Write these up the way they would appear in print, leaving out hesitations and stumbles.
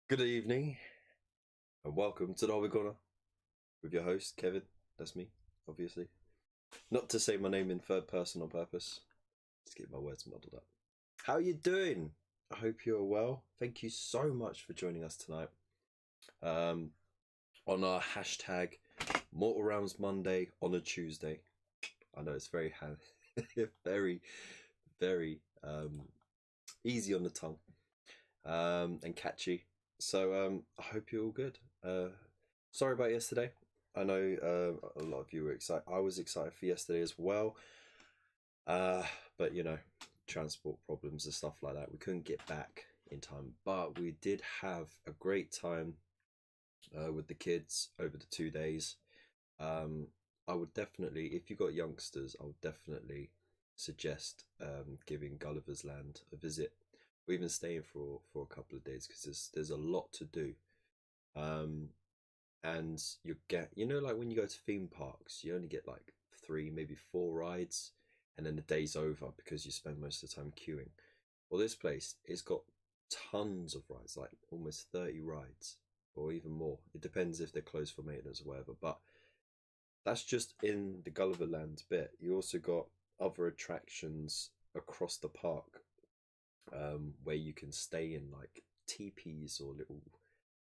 Good evening and welcome to the Hobby Corner with your host Kevin. That's me, obviously. Not to say my name in third person on purpose. Just get my words muddled up. How are you doing? I hope you're well. Thank you so much for joining us tonight on our hashtag Mortal Realms Monday on a Tuesday. I know it's very very easy on the tongue and catchy. So I hope you're all good. Sorry about yesterday. I know a lot of you were excited. I was excited for yesterday as well. But you know, transport problems and stuff like that. We couldn't get back in time. But we did have a great time with the kids over the 2 days. I would definitely, if you got youngsters, I would definitely suggest giving Gulliver's Land a visit, or even staying for a couple of days, because there's a lot to do. And you get, you know, like when you go to theme parks, you only get like 3, maybe 4 rides, and then the day's over because you spend most of the time queuing. Well, this place, it's got tons of rides, like almost 30 rides, or even more. It depends if they're closed for maintenance or whatever, but that's just in the Gulliver Land bit. You also got other attractions across the park, where you can stay in like teepees or little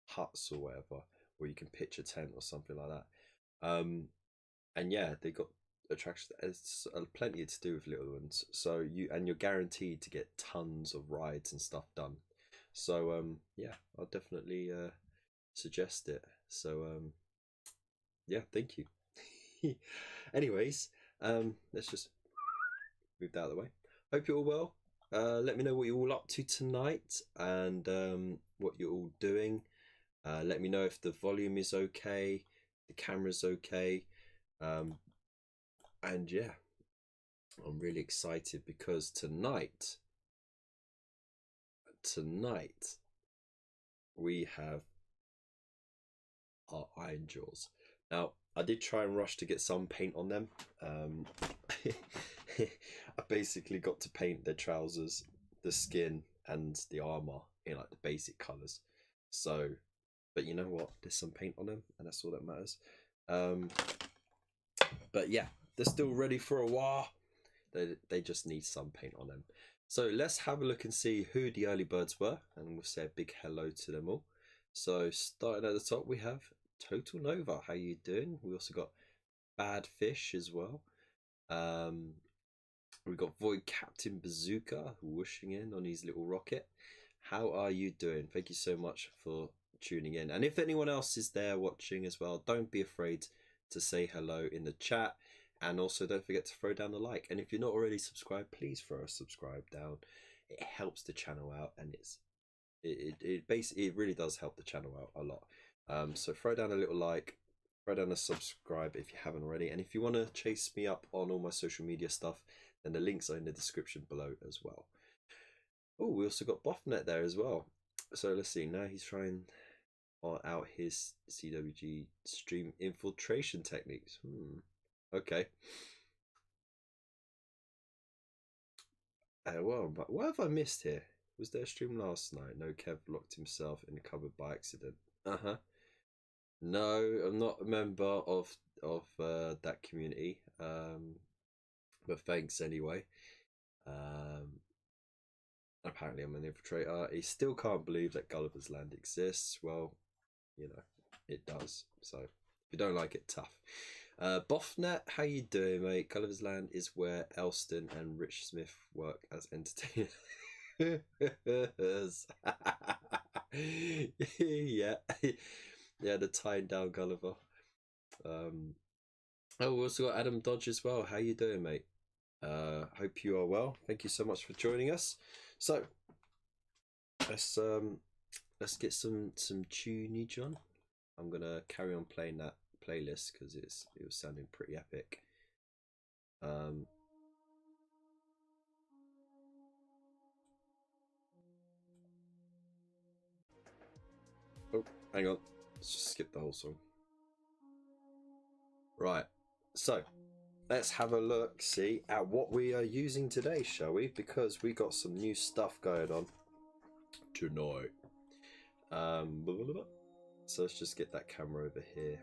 huts or whatever, where you can pitch a tent or something like that. And yeah, they got attractions. It's plenty to do with little ones. So you're guaranteed to get tons of rides and stuff done. So yeah, I'll definitely suggest it. So yeah, thank you. Anyways, let's just move that out of the way. Hope you're all well. Let me know what you're all up to tonight and what you're all doing. Let me know if the volume is okay, the camera's okay, and yeah, I'm really excited because tonight we have our Ironjawz. Now, I did try and rush to get some paint on them. I basically got to paint their trousers, the skin, and the armor in like the basic colors. So, but you know what? There's some paint on them, and that's all that matters. But yeah, they're still ready for a war. They just need some paint on them. So let's have a look and see who the early birds were, and we'll say a big hello to them all. So starting at the top, we have Total Nova. How you doing? We also got Bad Fish as well. We've got Void Captain Bazooka whooshing in on his little rocket. How are you doing? Thank you so much for tuning in. And if anyone else is there watching as well, don't be afraid to say hello in the chat. And also don't forget to throw down a like. And if you're not already subscribed, please throw a subscribe down. It helps the channel out, and it basically really does help the channel out a lot. So throw down a little like, throw down a subscribe if you haven't already. And if you want to chase me up on all my social media stuff, then the links are in the description below as well. Oh, we also got Boffnet there as well. So let's see, now he's trying out his CWG stream infiltration techniques. Okay. Well, but what have I missed here? Was there a stream last night? No, Kev locked himself in the cupboard by accident. No, I'm not a member of that community. But thanks anyway. Apparently I'm an infiltrator. He still can't believe that Gulliver's Land exists. Well, you know, it does. So if you don't like it, tough. Boffnet, how you doing, mate? Gulliver's Land is where Elston and Rich Smith work as entertainers. Yeah. Yeah, the tying down Gulliver. Oh, we also got Adam Dodge as well. How you doing, mate? Hope you are well. Thank you so much for joining us. So let's get some tunage on. I'm gonna carry on playing that playlist because it was sounding pretty epic. Oh, hang on, let's just skip the whole song. Right, so let's have a look, see at what we are using today, shall we? Because we got some new stuff going on tonight. So let's just get that camera over here.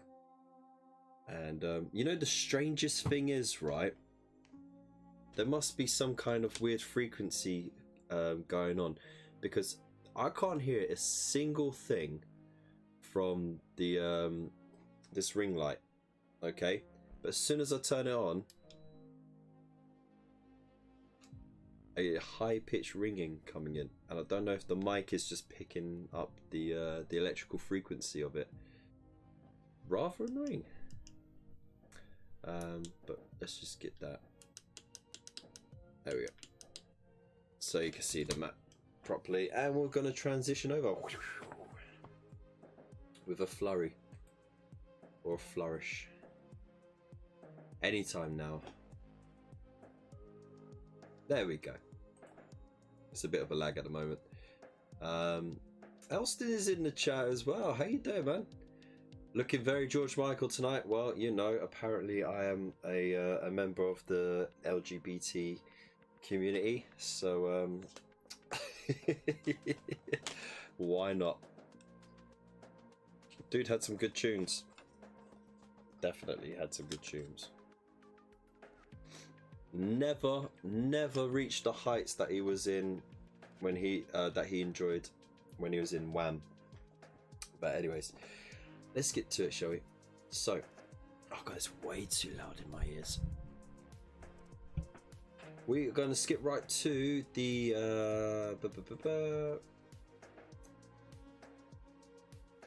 And you know, the strangest thing is, right, there must be some kind of weird frequency going on, because I can't hear a single thing from the this ring light. Okay, but as soon as I turn it on, a high-pitched ringing coming in, and I don't know if the mic is just picking up the electrical frequency of it. Rather annoying. But let's just get that. There we go. So you can see the map properly, and we're going to transition over with a flurry or a flourish. Anytime now. There we go. It's a bit of a lag at the moment. Elston is in the chat as well. How you doing, man? Looking very George Michael tonight. Well, you know, apparently I am a member of the LGBT community, so why not? Dude had some good tunes. Definitely had some good tunes. Never reached the heights that he was in when he enjoyed when he was in Wham. But anyways, let's get to it, shall we? So, oh god, it's way too loud in my ears. We're going to skip right to the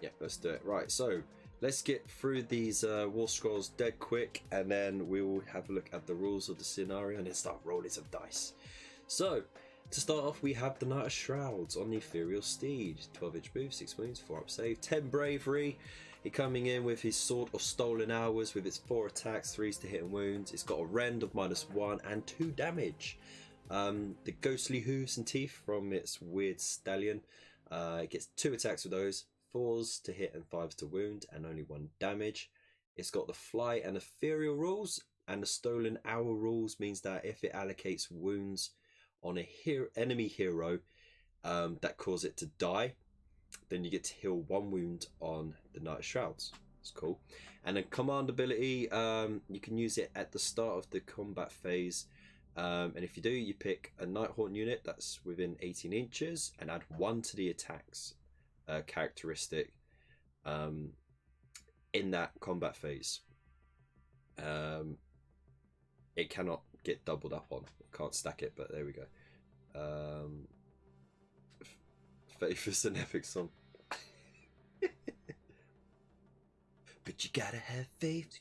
yeah, let's do it. Right, so let's get through these War Scrolls dead quick, and then we will have a look at the rules of the scenario and then start rolling some dice. So, To start off, we have the Knight of Shrouds on the Ethereal Steed. 12-inch move, 6 wounds, 4 up save, 10 bravery. He coming in with his Sword of Stolen Hours with its 4 attacks, 3s to hit and wounds. It's got a rend of -1 and 2 damage. The Ghostly Hooves and Teeth from its Weird Stallion. It gets 2 attacks with those, 4s to hit and 5s to wound, and only 1 damage. It's got the Fly and Ethereal rules, and the Stolen Hour rules means that if it allocates wounds on a enemy hero that cause it to die, then you get to heal 1 wound on the Knight of Shrouds. It's cool. And a command ability, you can use it at the start of the combat phase. And if you do, you pick a Nighthaunt unit that's within 18 inches and add 1 to the attacks characteristic in that combat phase. It cannot get doubled up on. It can't stack it, but there we go. Faith is an epic song. But you gotta have faith.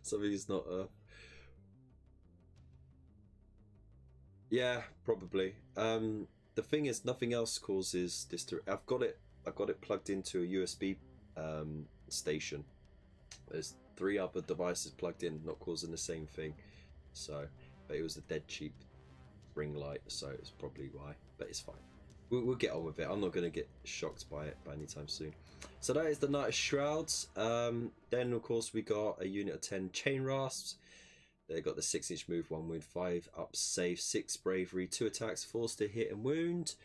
Something's not yeah, probably. The thing is, nothing else causes this to. I've got it plugged into a USB station. There's 3 other devices plugged in, not causing the same thing. So, but it was a dead cheap ring light, so it's probably why. But it's fine. We'll get on with it. I'm not going to get shocked by it by anytime soon. So that is the Knight of Shrouds. Then of course we got a unit of 10 Chain Rasps. They got the 6-inch move, 1 wound, 5 up save, 6 bravery, 2 attacks, 4 to hit and wound.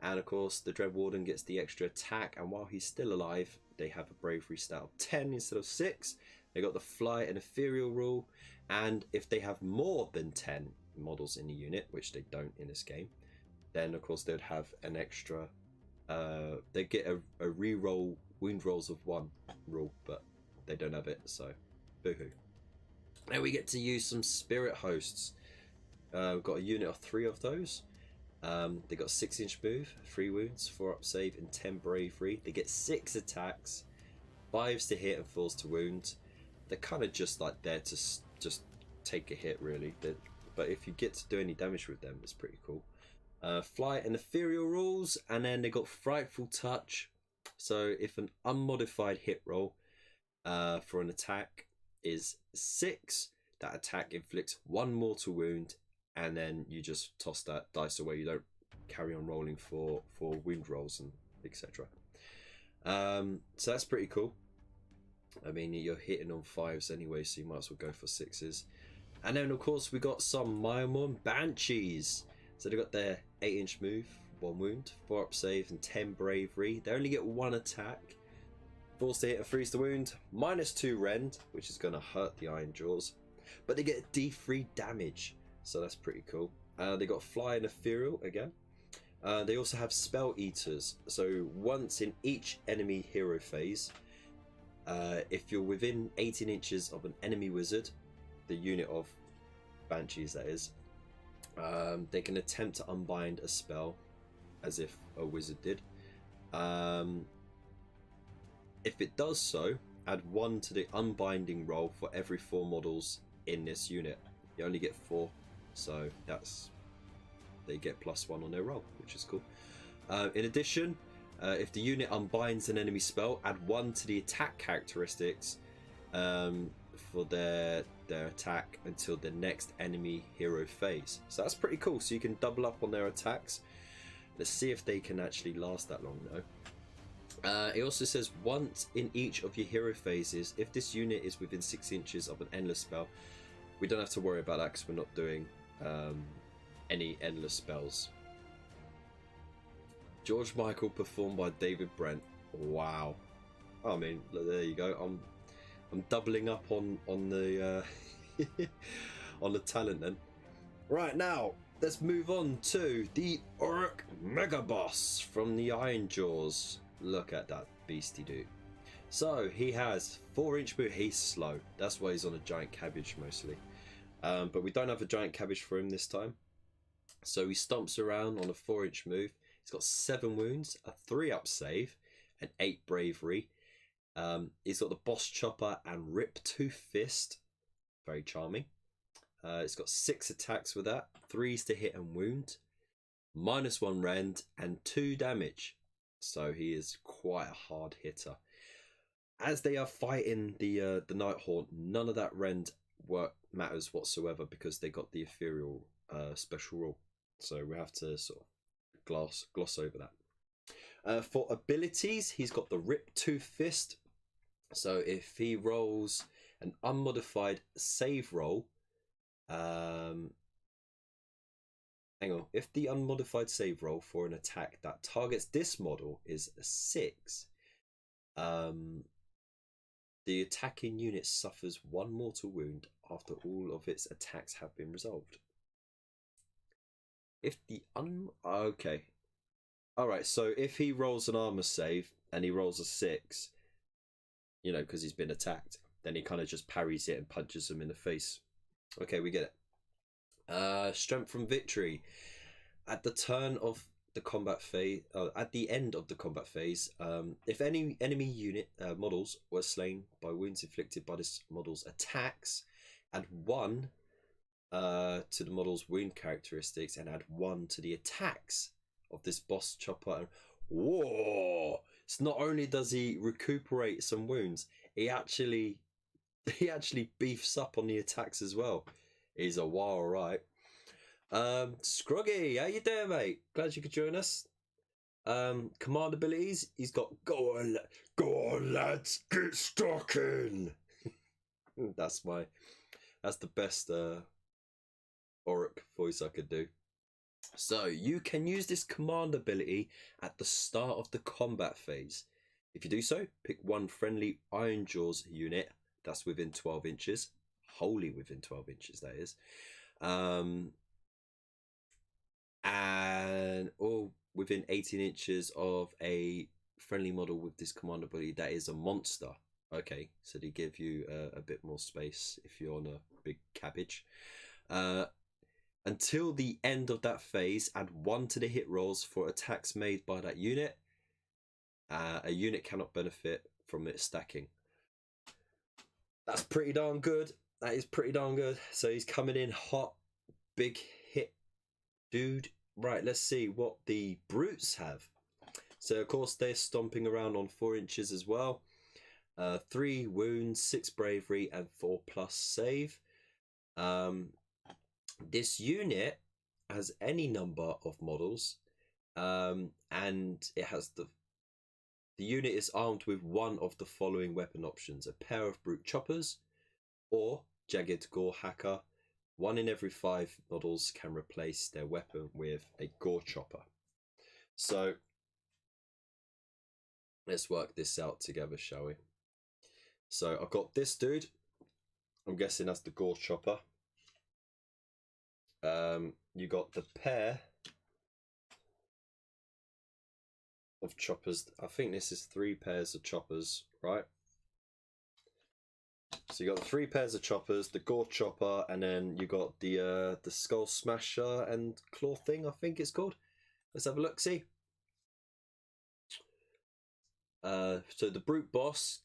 And of course the Dread Warden gets the extra attack, and while he's still alive, they have a bravery stat of 10 instead of 6. They got the Fly and Ethereal rule, and if they have more than 10 models in the unit, which they don't in this game, then of course they'd have an extra they get a re-roll wound rolls of 1 rule, but they don't have it, so boo-hoo. Now we get to use some Spirit Hosts. We've got a unit of 3 of those. They got 6-inch move, 3 wounds, 4 up save, and 10 bravery. They get 6 attacks, 5s to hit and 4s to wound. They're kind of just like there to just take a hit, really. But if you get to do any damage with them, it's pretty cool. Fly and Ethereal rules, and then they got Frightful Touch. So if an unmodified hit roll for an attack is 6, that attack inflicts 1 mortal wound, and then you just toss that dice away. You don't carry on rolling for wound rolls and etc. So that's pretty cool. I mean, you're hitting on 5s anyway, so you might as well go for 6s. And then of course we got some Myrmidon Banshees. So they got their 8-inch move, 1 wound, 4 up save, and 10 bravery. They only get 1 attack, 4 to hit and 3s to wound, -2 rend, which is going to hurt the Ironjawz, but they get D3 damage, so that's pretty cool. They got Fly and Ethereal again. They also have Spell Eaters, so once in each enemy hero phase, if you're within 18 inches of an enemy wizard, the unit of Banshees that is, they can attempt to unbind a spell as if a wizard did. If it does so, add 1 to the unbinding roll for every 4 models in this unit. You only get 4, so they get +1 on their roll, which is cool. In addition, if the unit unbinds an enemy spell, add 1 to the attack characteristics for their attack until the next enemy hero phase. So that's pretty cool. So you can double up on their attacks. Let's see if they can actually last that long though. It also says once in each of your hero phases, if this unit is within 6 inches of an endless spell. We don't have to worry about that because we're not doing any endless spells. George Michael performed by David Brent. Wow. I mean, there you go. I'm doubling up on the on the talent then. Right, now let's move on to the Orruk Mega Boss from the Ironjawz. Look at that beastie dude. So he has 4-inch move. He's slow. That's why he's on a giant cabbage mostly. But we don't have a giant cabbage for him this time. So he stomps around on a 4-inch move. He's got 7 wounds, a 3 up save, and 8 bravery. He's got the Boss Chopper and Rip Tooth Fist. Very charming. It's got 6 attacks with that. 3s to hit and wound. -1 rend and 2 damage. So he is quite a hard hitter. As they are fighting the Nighthaunt, none of that rend work matters whatsoever because they got the ethereal special rule. So we have to sort of gloss over that. For abilities, he's got the Rip Tooth Fist. So if he rolls an unmodified save roll, hang on, if the unmodified save roll for an attack that targets this model is a 6, the attacking unit suffers 1 mortal wound after all of its attacks have been resolved. If the okay. Alright, so if he rolls an armor save and he rolls a 6, you know, because he's been attacked, then he kind of just parries it and punches him in the face. Okay, we get it. Strength from victory. At the turn of the combat phase, at the end of the combat phase, if any enemy unit models were slain by wounds inflicted by this model's attacks, add 1 to the model's wound characteristics and add 1 to the attacks of this Boss Chopper. Whoa! So not only does he recuperate some wounds, he actually beefs up on the attacks as well. He's a wow, right? Scruggy, how you doing, mate? Glad you could join us. Command abilities, he's got go on lads, get stuck in. That's the best Orruk voice I could do. So you can use this command ability at the start of the combat phase. If you do so, pick 1 friendly Ironjawz unit that's within 12 inches, wholly within 12 inches that is, and or within 18 inches of a friendly model with this command ability that is a monster. Okay, so they give you a bit more space if you're on a big cabbage. Until the end of that phase, add 1 to the hit rolls for attacks made by that unit. A unit cannot benefit from it stacking. That's pretty darn good. That is pretty darn good. So he's coming in hot, big hit dude. Right, let's see what the brutes have. So of course they're stomping around on 4 inches as well. 3 wounds, 6 bravery, and 4+ save. This unit has any number of models, and it has the unit is armed with 1 of the following weapon options: a pair of brute choppers or jagged gore hacker. 1 in every 5 models can replace their weapon with a gore chopper. So let's work this out together, shall we? So I've got this dude. I'm guessing that's the gore chopper. You got the pair of choppers. I think this is 3 pairs of choppers, right? So you got 3 pairs of choppers, the gore chopper, and then you got the skull smasher and claw thing, I think it's called. Let's have a look, see. So the brute boss,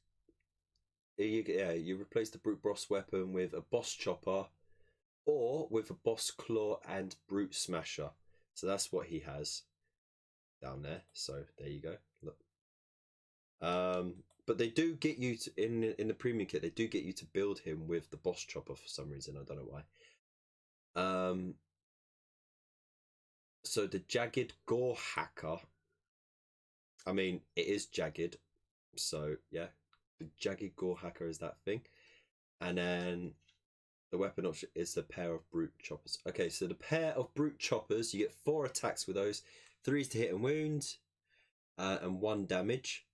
you replace the brute boss weapon with a boss chopper or with a boss claw and brute smasher. So that's what he has down there. So there you go. Look. But they do get you to, in the premium kit, they do get you to build him with the boss chopper for some reason. I don't know why. So the jagged gore hacker, I mean, it is jagged. So yeah, the jagged gore hacker is that thing. And then the weapon option is the pair of brute choppers. Okay, so the pair of brute choppers, you get 4 attacks with those, 3s to hit and wound, and 1 damage.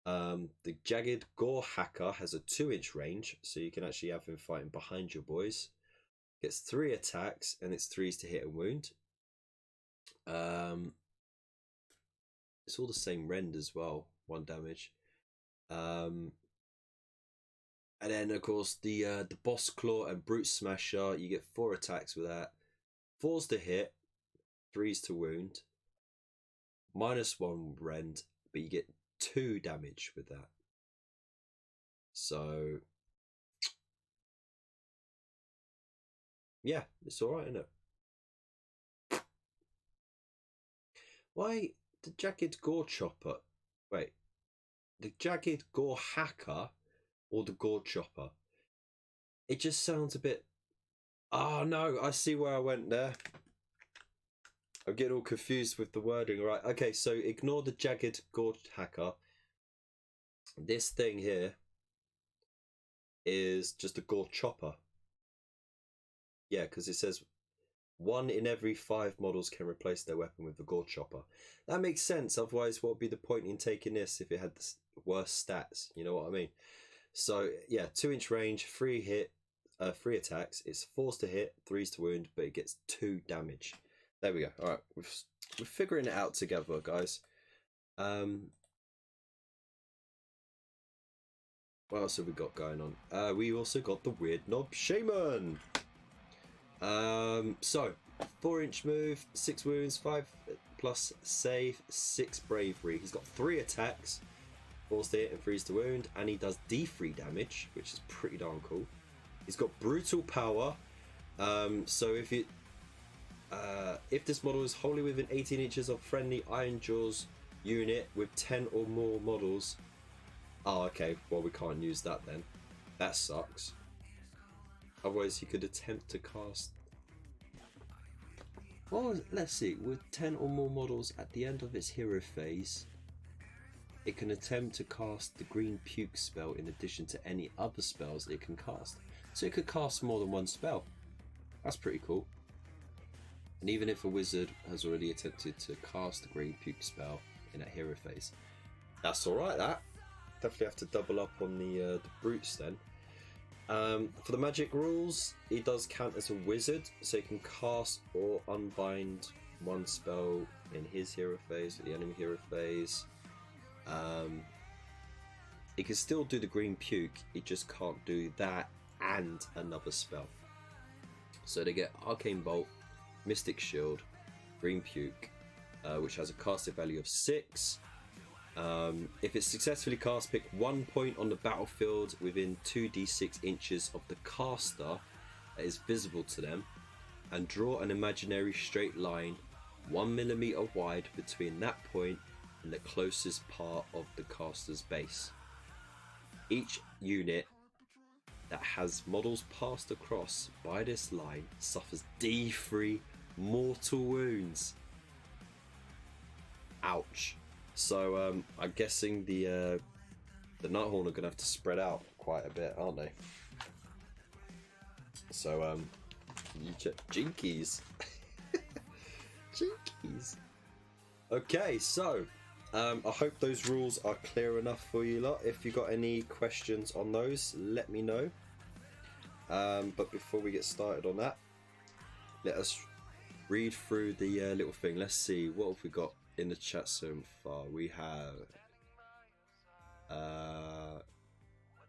The jagged gore hacker has a 2-inch range, so you can actually have him fighting behind your boys. Gets 3 attacks and it's 3s to hit and wound. It's all the same rend as well, 1 damage. And then of course the boss claw and brute smasher, you get 4 attacks with that. 4s to hit, 3s to wound, -1 rend, but you get 2 damage with that. So yeah, it's alright, isn't it? Why the Jagged Gore Chopper? Wait, the Jagged Gore Hacker or the Gore Chopper? It just sounds a bit. Oh no, I see where I went there. I'm getting all confused with the wording. Right, okay, so ignore the Jagged Gore Hacker. This thing here is just a Gore Chopper. Yeah, because it says 1 in every 5 models can replace their weapon with the Gore Chopper. That makes sense. Otherwise, what would be the point in taking this if it had the worse stats? You know what I mean? So yeah, 2-inch range, 3 3 attacks. It's 4s to hit, 3s to wound, but it gets 2 damage. There we go. All right, we're figuring it out together, guys. What else have we got going on? We also got the Weird Knob Shaman. So 4-inch move, 6 wounds, 5 plus save, 6 bravery. He's got 3 attacks, 4s to hit and 3s to wound, and he does D3 damage, which is pretty darn cool. He's got brutal power. So if this model is wholly within 18 inches of friendly Ironjawz unit with 10 or more models. Oh, okay. Well, we can't use that then. That sucks. Otherwise, he could attempt to cast. Well, let's see. With 10 or more models at the end of its hero phase, it can attempt to cast the green puke spell in addition to any other spells it can cast. So it could cast more than one spell. That's pretty cool. And even if a wizard has already attempted to cast the green puke spell in that hero phase, that's alright, that. Definitely have to double up on the brutes then. For the magic rules, he does count as a wizard, so he can cast or unbind one spell in his hero phase or the enemy hero phase. He can still do the green puke, he just can't do that and another spell. So they get Arcane Bolt, Mystic Shield, Green Puke, which has a casting value of 6. If it's successfully cast, pick 1 point on the battlefield within 2d6 inches of the caster that is visible to them, and draw an imaginary straight line 1 millimeter wide between that point and the closest part of the caster's base. Each unit that has models passed across by this line suffers D3 mortal wounds. Ouch. So I'm guessing the Nighthaunt are gonna have to spread out quite a bit, aren't they? So you jinkies. Jinkies. Okay, so I hope those rules are clear enough for you lot. If you got any questions on those, let me know. But before we get started on that, let us read through the little thing. Let's see, what have we got in the chat so far? We have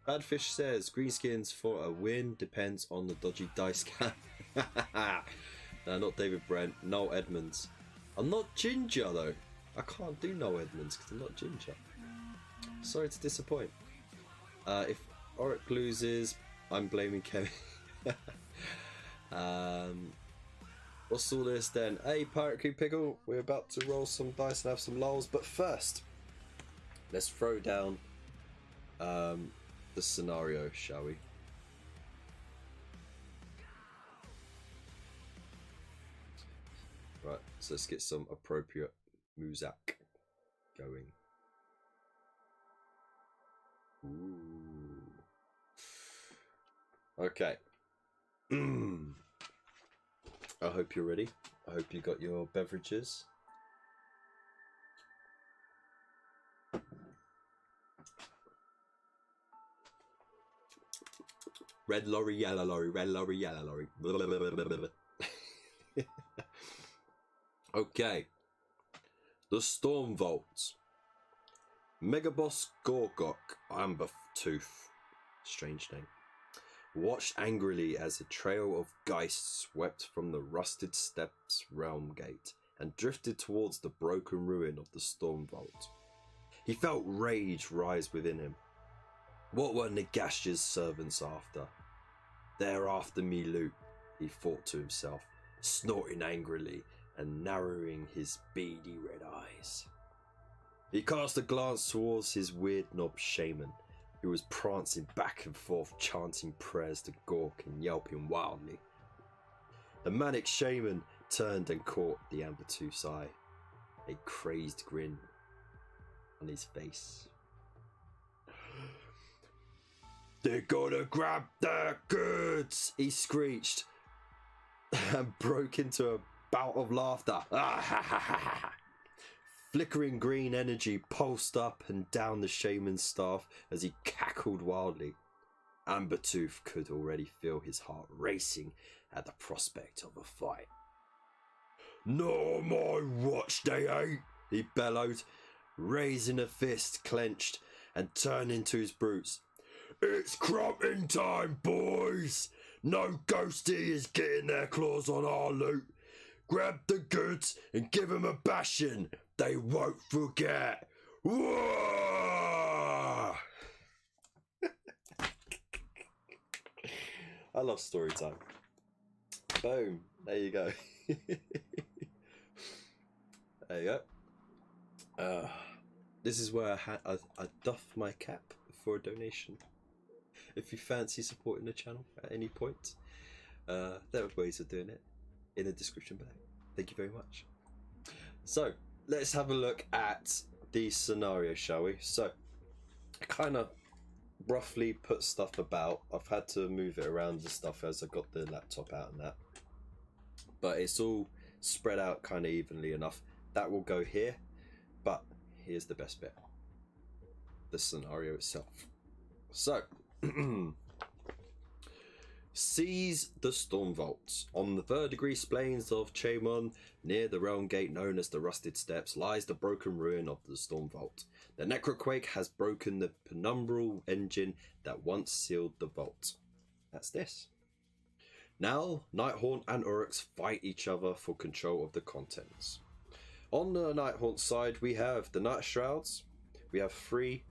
Badfish says greenskins for a win depends on the dodgy dice cam. No, not David Brent, Noel Edmonds. I'm not ginger though. I can't do Noel Edmonds because I'm not ginger. Sorry to disappoint. If Orruk loses, I'm blaming Kevin. What's all this then? Hey, Pirate Crew Pickle, we're about to roll some dice and have some lulls, but first, let's throw down the scenario, shall we? Right, so let's get some appropriate Muzak going. Ooh. Okay. I hope you're ready. I hope you got your beverages. Red lorry, yellow lorry, red lorry, yellow lorry. Okay. The Stormvault. Megaboss Gorgok Ambertooth, strange name, watched angrily as a trail of geist swept from the rusted steps Realmgate and drifted towards the broken ruin of the Stormvault. He felt rage rise within him. What were Nagash's servants after? They're after me loot, he thought to himself, snorting angrily and narrowing his beady red eyes. He cast a glance towards his weird knob shaman, who was prancing back and forth chanting prayers to Gork and yelping wildly. The manic shaman turned and caught the Ambertooth's eye, a crazed grin on his face. They're gonna grab their goods, he screeched and broke into a bout of laughter. Flickering green energy pulsed up and down the shaman's staff as he cackled wildly. Ambertooth could already feel his heart racing at the prospect of a fight. "No, my watch they ain't," he bellowed, raising a fist clenched and turning to his brutes. "It's crumping time, boys! No ghosty is getting their claws on our loot. Grab the goods and give them a bashing. They won't forget. Whoa!" I love story time. Boom. There you go. There you go. This is where I doff my cap for a donation. If you fancy supporting the channel at any point, there are ways of doing it in the description below. Thank you very much. So let's have a look at the scenario, shall we? So I kind of roughly put stuff about. I've had to move it around and stuff as I got the laptop out and that, but it's all spread out kind of evenly enough. That will go here, but here's the best bit: the scenario itself. So seize the Stormvault. On the Verdigris Plains of Chamon, near the Realmgate known as the Rusted Steps, lies the broken ruin of the Stormvault. The necroquake has broken the Penumbral Engine that once sealed the vault. That's this. Now, Nighthaunt and Orruks fight each other for control of the contents. On the Nighthaunt side, we have the Nighthauzt, we have 3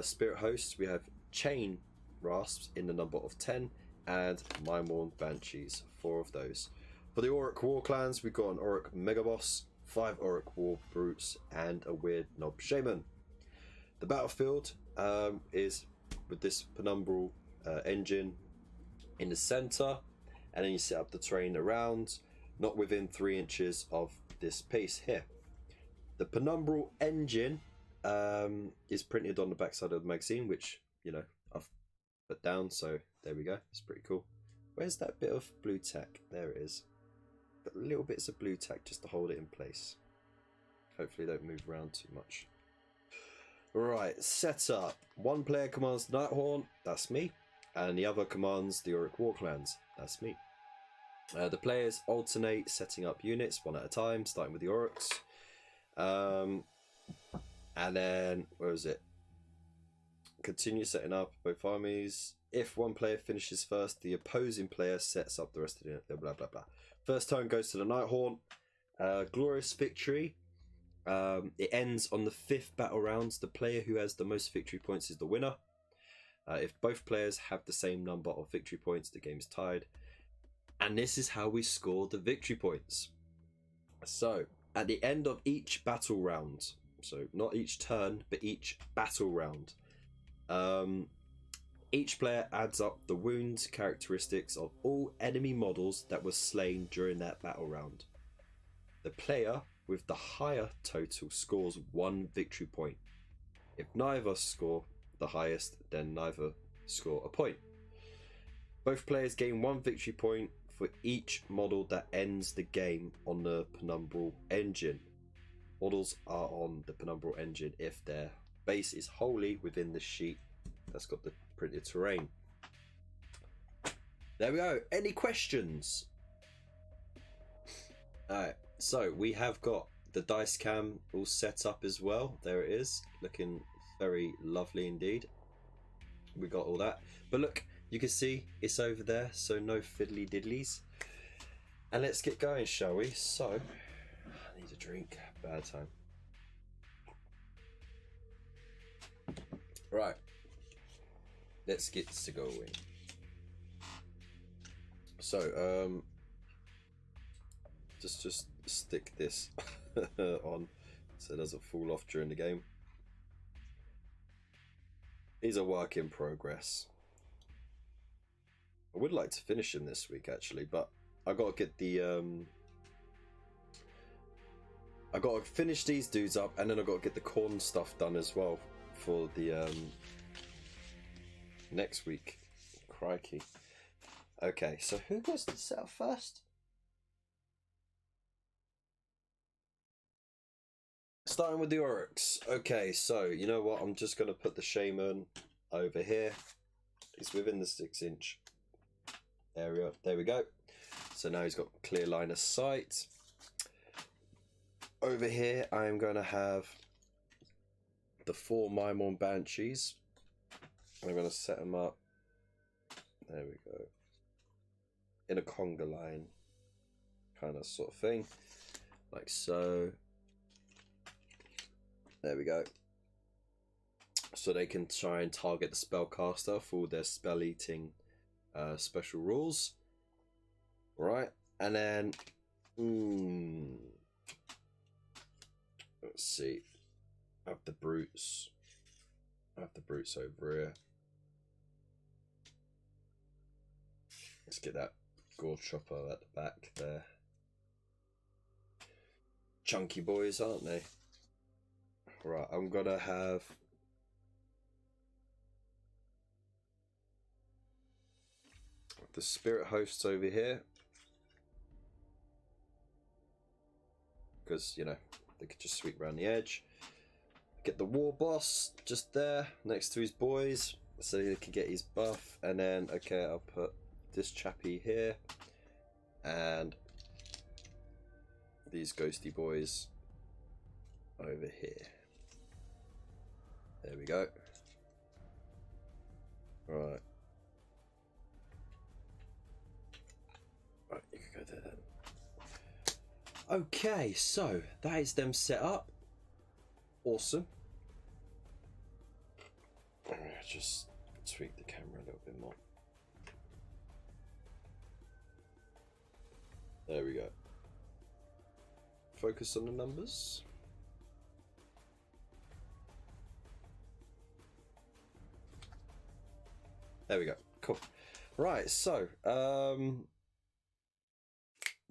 spirit hosts, we have chain rasps in the number of 10, and Mimorn Banshees, 4 of those. For the Orruk War Clans, we've got an Orruk Megaboss, 5 Orruk War Brutes, and a weird knob shaman. The battlefield is with this Penumbral Engine in the centre, and then you set up the terrain around, not within 3 inches of this piece here. The Penumbral Engine is printed on the backside of the magazine, which, you know, I've put down, so there we go. It's pretty cool. Where's that bit of blue tack? There it is. Got little bits of blue tack just to hold it in place. Hopefully don't move around too much. Right, setup. One player commands the Nighthaunt, that's me, and the other commands the Orruk War Clans, that's me. The players alternate setting up units one at a time, starting with the Orruks. And then, where is it? Continue setting up both armies. If one player finishes first, the opposing player sets up the rest of the blah blah blah. First turn goes to the Nighthaunt. Glorious victory. It ends on the 5th battle round. The player who has the most victory points is the winner. If both players have the same number of victory points, the game is tied. And this is how we score the victory points. So, at the end of each battle round, so not each turn, but each battle round, each player adds up the wounds characteristics of all enemy models that were slain during that battle round. The player with the higher total scores 1 victory point. If neither score the highest, then neither score a point. Both players gain 1 victory point for each model that ends the game on the Penumbral Engine. Models are on the Penumbral Engine if their base is wholly within the sheet that's got the printed terrain. There we go. Any questions? Alright, so we have got the dice cam all set up as well. There it is, looking very lovely indeed. We got all that, but look, you can see it's over there, so no fiddly diddlies. And let's get going, shall we? So, I need a drink. Bad time. Right. let's get to going. So, just stick this on so it doesn't fall off during the game. He's a work in progress. I would like to finish him this week actually, but I gotta get the I gotta finish these dudes up, and then I gotta get the corn stuff done as well for the next week. Crikey. Okay, so who gets to set up first? Starting with the Orruks. Okay, so you know what? I'm just gonna put the Shaman over here. He's within the 6-inch area. There we go. So now he's got clear line of sight. Over here, I'm going to have the 4 Maimon Banshees. I'm going to set them up. There we go. In a conga line kind of sort of thing. Like so. There we go. So they can try and target the spellcaster for their spell eating special rules. Right. And then let's see. I have the brutes. I have the brutes over here. Let's get that gore chopper at the back there. Chunky boys, aren't they? Right, I'm gonna have the spirit hosts over here. Because, you know, they could just sweep around the edge. Get the war boss just there next to his boys so he can get his buff. And then, okay, I'll put this chappy here and these ghosty boys over here. There we go. Right. Right, you can go there then. Okay, so that is them set up. Awesome. Just tweak the camera a little bit more. There we go. Focus on the numbers. There we go. Cool. Right, so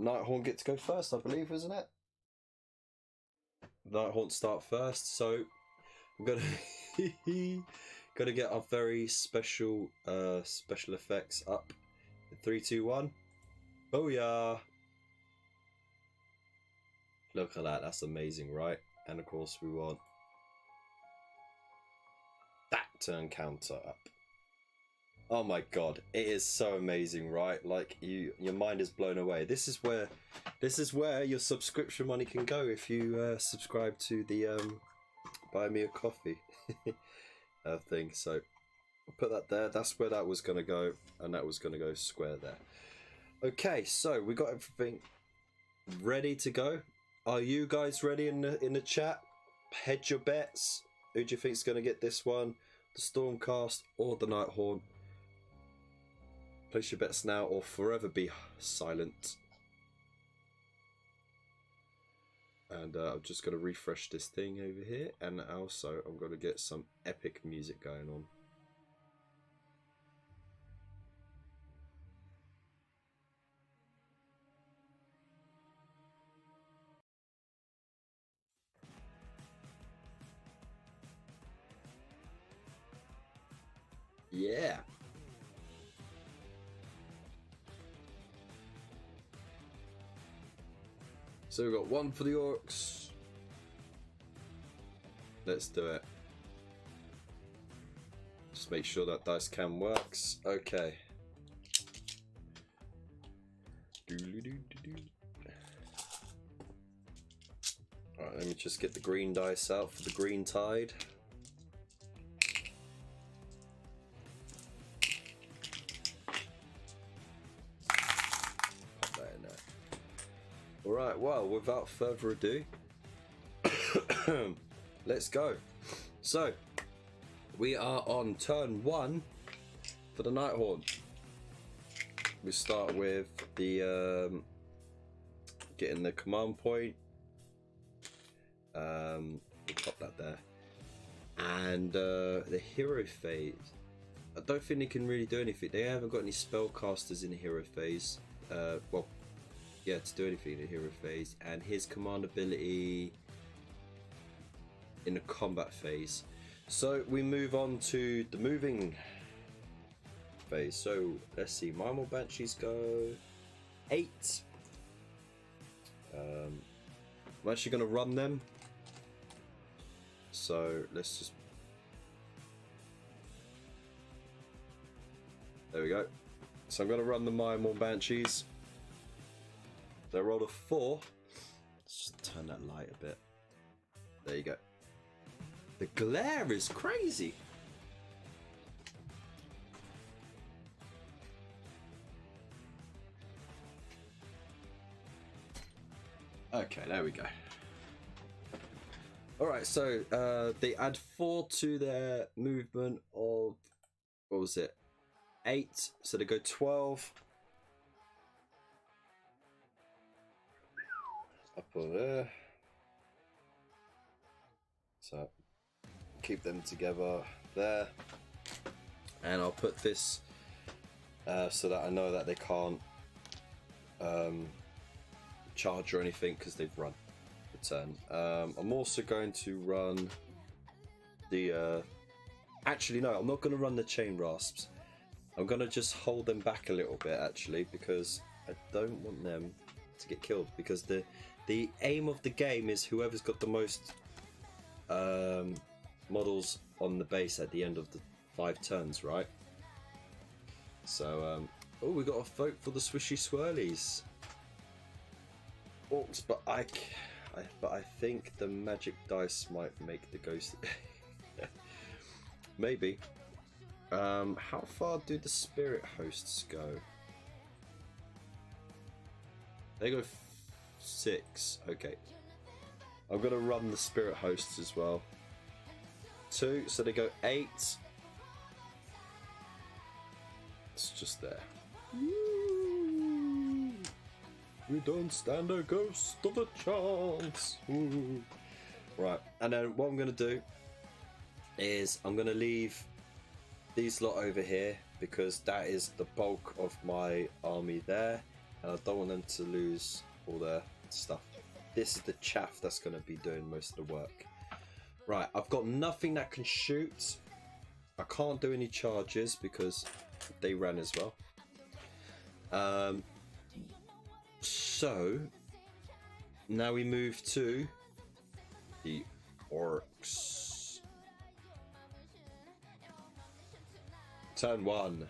Nighthaunt gets to go first, I believe, isn't it? Nighthaunt start first, so I'm gonna gonna get our very special special effects up. 3, 2, 1. Booyah! Look at that, that's amazing, right? And of course we want that turn counter up. Oh my god, it is so amazing, right? Like your mind is blown away. This is where your subscription money can go if you subscribe to the buy me a coffee thing. So I'll put that there. That's where that was gonna go, and that was gonna go square there. Okay, so we got everything ready to go. Are you guys ready in the chat? Hedge your bets. Who do you think is gonna get this one? The Stormcast or the Nighthaunt? Place your bets now or forever be silent. And I'm just going to refresh this thing over here. And also I'm going to get some epic music going on. Yeah. So we've got one for the Orruks. Let's do it. Just make sure that dice cam works. Okay. Alright, let me just get the green dice out for the green tide. Alright, well, without further ado, let's go. So, we are on turn 1 for the Nighthaunt, we start with the getting the command point. We'll pop that there, and the hero phase. I don't think they can really do anything. They haven't got any spellcasters in the hero phase. Well, yeah, to do anything in the hero phase, and his command ability in the combat phase. So we move on to the moving phase. So let's see, Primal Banshees go 8. I'm actually going to run them. So let's just. There we go. So I'm going to run the Primal Banshees. They rolled a 4. Let's just turn that light a bit. There you go. The glare is crazy. Okay, there we go. Alright, so they add 4 to their movement of, what was it? 8, so they go 12. Up on there. So keep them together there. And I'll put this so that I know that they can't charge or anything because they've run the turn. I'm also going to run the actually no, I'm not going to run the chain rasps. I'm going to just hold them back a little bit actually, because I don't want them to get killed, because the aim of the game is whoever's got the most models on the base at the end of the 5 turns, right? So oh, we got a vote for the swishy swirlies orcs, but I think the magic dice might make the ghost. Maybe. How far do the spirit hosts go? They go 6. Okay. I'm gonna run the spirit hosts as well. 2, so they go 8. It's just there. Woo! We don't stand a ghost of a chance. Woo! Right, and then what I'm gonna do is I'm gonna leave these lot over here because that is the bulk of my army there, and I don't want them to lose all their stuff. This is the chaff that's going to be doing most of the work. Right, I've got nothing that can shoot. I can't do any charges because they ran as well. So now we move to the orcs. Turn 1.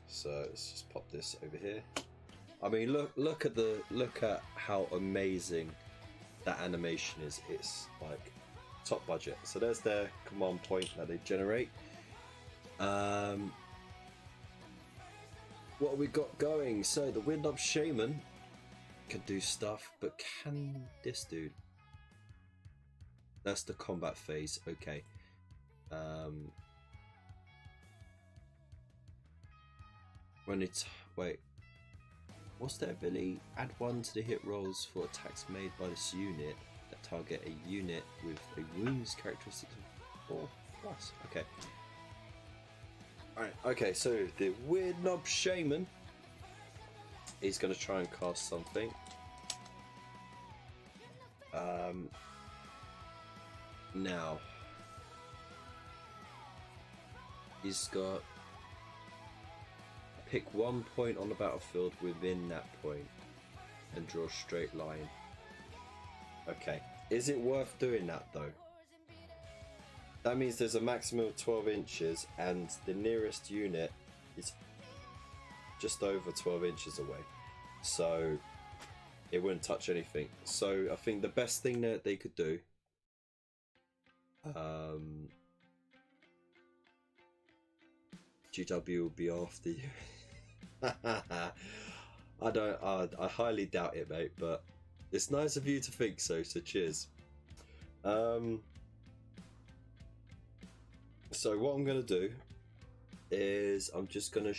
So let's just pop this over here. I mean, look at how amazing that animation is. It's like top budget. So there's their command point that they generate. What have we got going? So the Wind Up Shaman can do stuff, but can this dude? That's the combat phase. Okay. When it's wait, what's their ability? Add 1 to the hit rolls for attacks made by this unit that target a unit with a wounds characteristic of 4+. Okay. Alright, okay, so the Weird Knob Shaman is going to try and cast something. Now he's got pick 1 point on the battlefield within that point and draw a straight line. Okay, is it worth doing that though? That means there's a maximum of 12 inches and the nearest unit is just over 12 inches away, so it wouldn't touch anything. So I think the best thing that they could do, GW will be after you. I highly doubt it, mate, but it's nice of you to think so, so cheers. So what I'm gonna do is I'm just gonna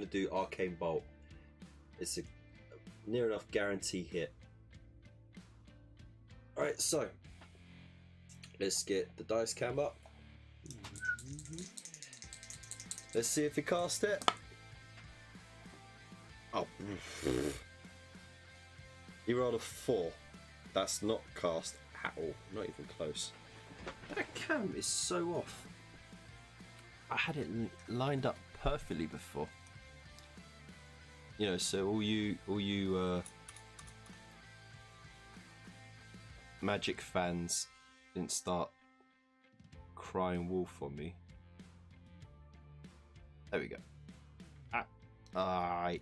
do Arcane Bolt. It's a near enough guarantee hit. Alright, so let's get the dice cam up. Let's see if he cast it. Oh, he rolled a 4. That's not cast at all, not even close. That cam is so off. I had it lined up perfectly before. You know, so all you Magic fans didn't start crying wolf on me. There we go. Alright.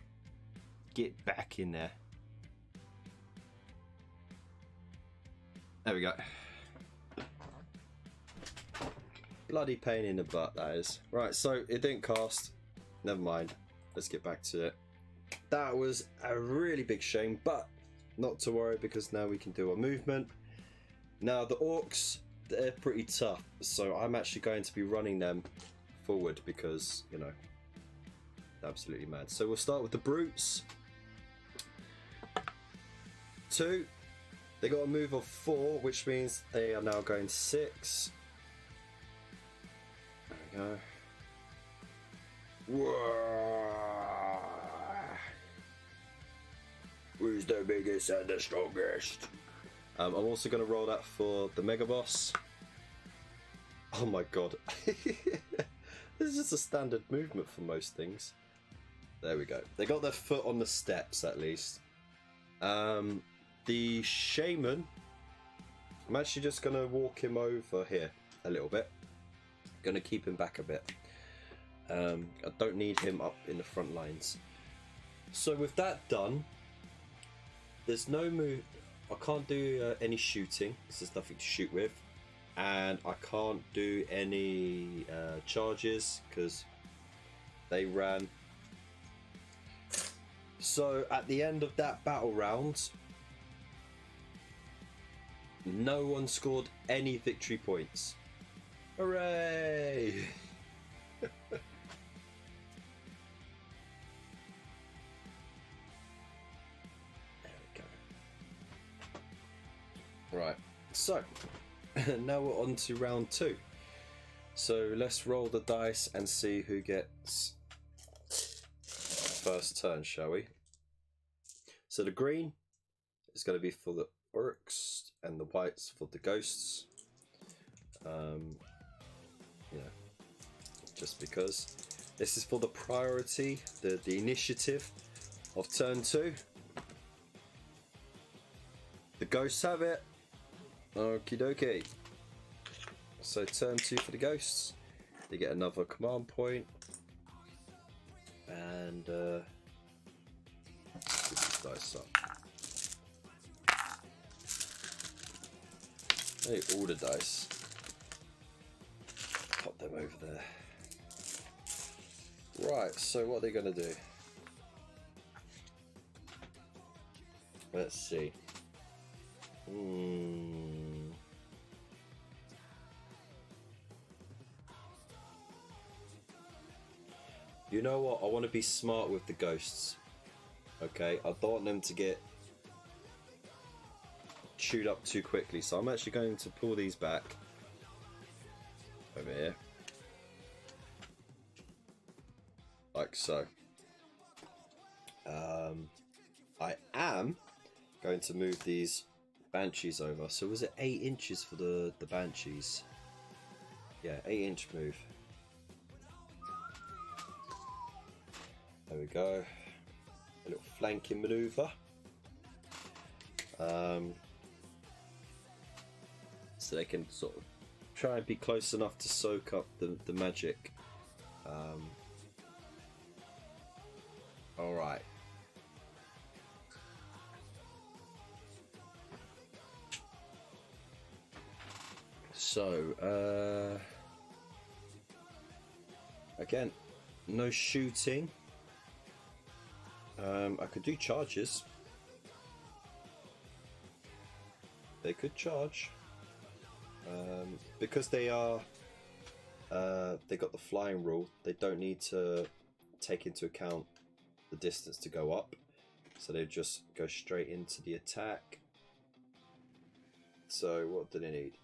Get back in there. There we go. Bloody pain in the butt, that is. Right, so it didn't cast. Never mind. Let's get back to it. That was a really big shame, but not to worry because now we can do our movement. Now the orcs, they're pretty tough, so I'm actually going to be running them forward because, you know, they're absolutely mad. So we'll start with the brutes. 2. They got a move of 4, which means they are now going 6. There we go. Whoa. Who's the biggest and the strongest? I'm also going to roll that for the Mega Boss. Oh my god. This is just a standard movement for most things. There we go. They got their foot on the steps at least. The Shaman, I'm actually just going to walk him over here a little bit. Going to keep him back a bit. I don't need him up in the front lines. So with that done, there's no move. I can't do any shooting because there's nothing to shoot with, and I can't do any charges because they ran. So at the end of that battle round, no one scored any victory points. Hooray! There we go. Right, so now we're on to round 2. So let's roll the dice and see who gets first turn, shall we? So the green is going to be for the Orruks and the whites for the ghosts. You know, just because this is for the priority, the initiative of turn 2. The ghosts have it. Okie dokie. So turn 2 for the ghosts. They get another command point. And get these dice up. Hey, all the dice. Pop them over there. Right, so what are they going to do? Let's see. You know what? I want to be smart with the ghosts. Okay, I don't want them to get chewed up too quickly, so I'm actually going to pull these back over here, like so. I am going to move these banshees over. So was it 8 inches for the banshees? Yeah, 8-inch move. There we go. A little flanking maneuver. So they can sort of try and be close enough to soak up the magic. Alright. So, again, no shooting. I could do charges. They could charge. Because they are they got the flying rule, they don't need to take into account the distance to go up, so they just go straight into the attack. So what do they need?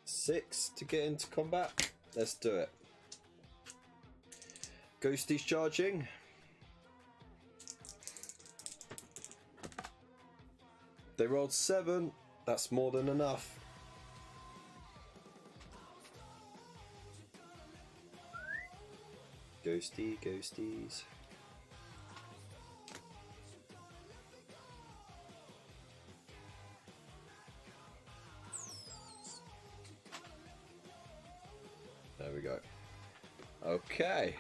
6 to get into combat. Let's do it. Ghosties charging. They rolled 7. That's more than enough. Ghosties. There we go. Okay.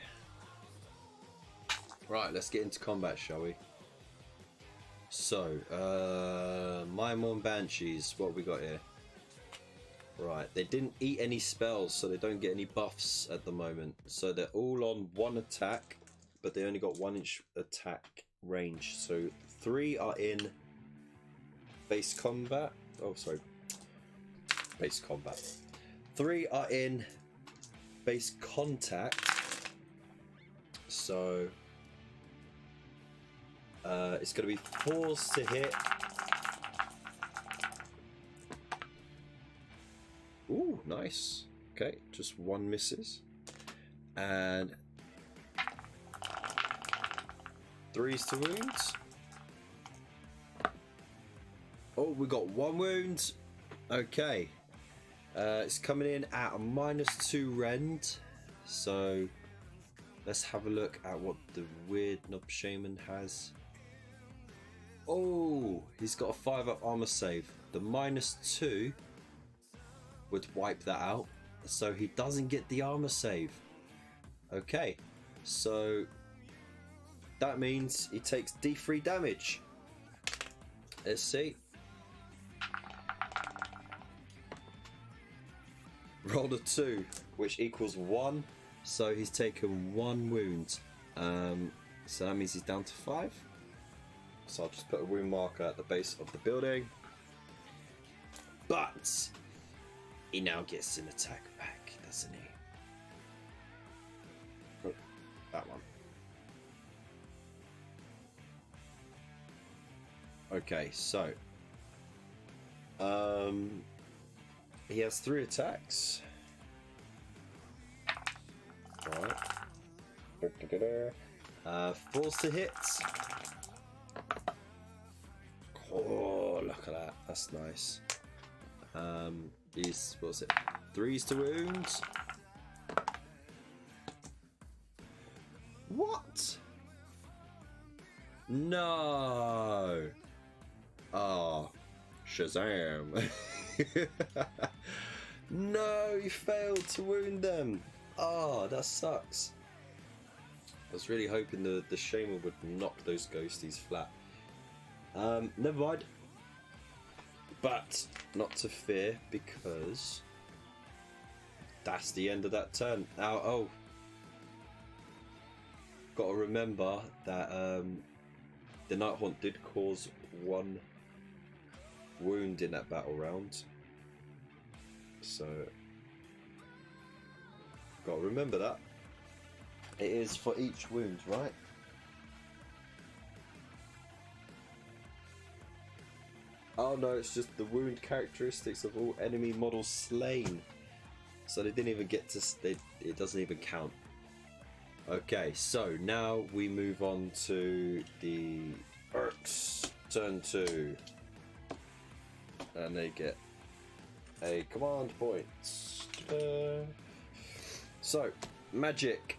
Right, let's get into combat, shall we? So, Mymorn Banshees, what have we got here? Right, they didn't eat any spells, so they don't get any buffs at the moment. So they're all on 1 attack, but they only got 1 inch attack range. So 3 are in base combat. Oh, sorry. Base combat. 3 are in base contact. So it's going to be 4s to hit. Ooh, nice. Okay, just 1 misses. And 3s to wounds. Oh, we got 1 wound. Okay. It's coming in at a -2 rend. So let's have a look at what the weird Knob Shaman has. Oh, he's got a 5-up armor save. The -2 would wipe that out, so he doesn't get the armor save. Okay, so that means he takes D3 damage. Let's see. Rolled a 2, which equals 1, so he's taken 1 wound. So that means he's down to 5. So I'll just put a wound marker at the base of the building. But he now gets an attack back, doesn't he? Oh, that one. Okay, so he has 3 attacks. Right. 4s to hit. Oh, look at that. That's nice. These, what's it? 3s to wounds. What? No. Oh, Shazam. No, he failed to wound them. Oh, that sucks. I was really hoping the Shaman would knock those ghosties flat. Never mind. But not to fear, because that's the end of that turn. Now, oh, got to remember that the Nighthaunt did cause 1 wound in that battle round. So, got to remember that. It is for each wound, right? Oh no, it's just the wound characteristics of all enemy models slain. So they didn't even get to... it doesn't even count. Okay, so now we move on to the Orruks. Turn 2. And they get a command point. So, magic.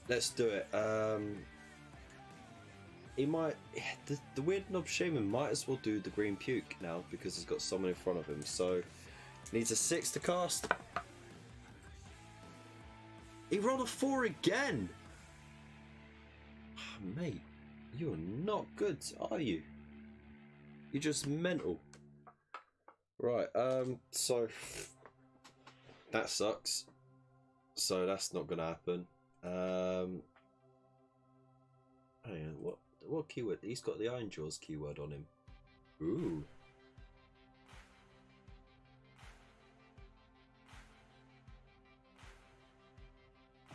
Let's do it. He might... The weird Knob Shaman might as well do the green puke now, because he's got someone in front of him. So, needs a 6 to cast. He rolled a 4 again! Oh, mate, you're not good, are you? You're just mental. Right, so... that sucks. So that's not gonna happen. Hang on, what keyword? He's got the Ironjawz keyword on him. Ooh.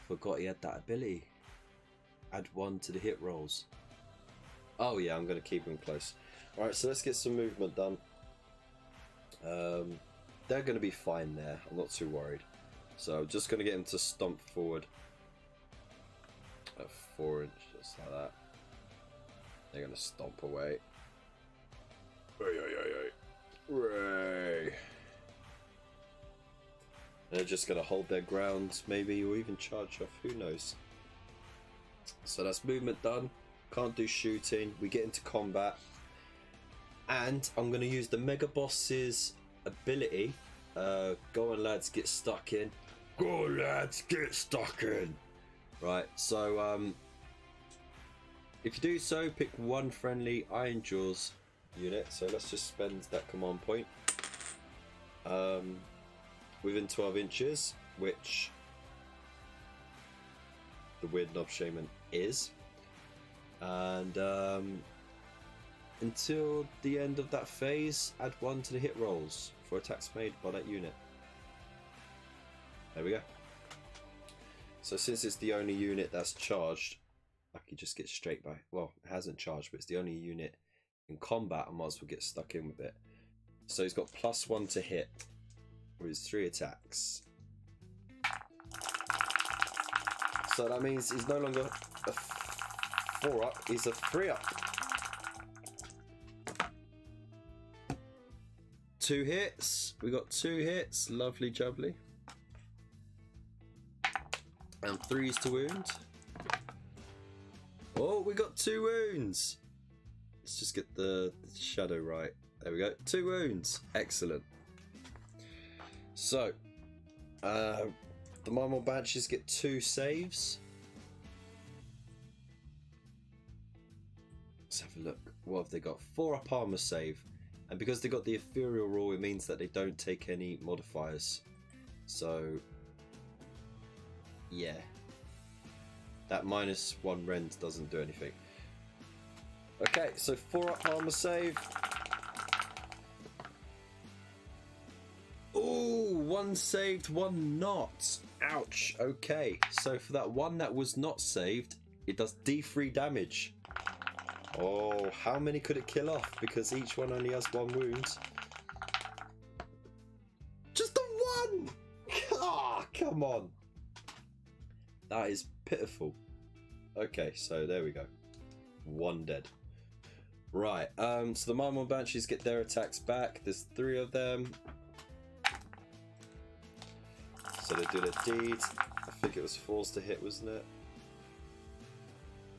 forgot he had that ability. Add 1 to the hit rolls. Oh yeah, I'm going to keep him close. Alright, so let's get some movement done. They're going to be fine there. I'm not too worried. So I'm just going to get him to stomp forward. At 4 inches, just like that. They're going to stomp away. Ray. They're just going to hold their ground, maybe, or even charge off. Who knows? So that's movement done. Can't do shooting. We get into combat. And I'm going to use the Mega Boss's ability. Go on, lads, get stuck in. Go, lads, get stuck in. Right, so if you do so, pick one friendly Ironjawz unit. So let's just spend that command point. Within 12 inches, which the Weird Knob Shaman is. And until the end of that phase, add 1 to the hit rolls for attacks made by that unit. There we go. So since it's the only unit that's charged, I can just get straight by. Well, it hasn't charged, but it's the only unit in combat. I might as well get stuck in with it. So he's got +1 to hit with his 3 attacks. So that means he's no longer a 4-up, he's a 3-up. 2 hits. We got 2 hits. Lovely jubbly. And 3s to wound. Oh, we got 2 wounds. Let's just get the shadow right. There we go. 2 wounds. Excellent. So, the Marmor Banshees get 2 saves. Let's have a look. What have they got? 4-up armor save. And because they got the ethereal rule, it means that they don't take any modifiers. So, yeah. That -1 rend doesn't do anything. Okay, so 4-up armor save. Ooh, 1 saved, 1 not. Ouch. Okay, so for that 1 that was not saved, it does D3 damage. Oh, how many could it kill off? Because each one only has 1 wound. Just the 1! Ah, come on. That is pitiful. Okay, so there we go. 1 dead. Right, so the Marmor Banshees get their attacks back. There's 3 of them. So they do their deed. I think it was 4s to hit, wasn't it?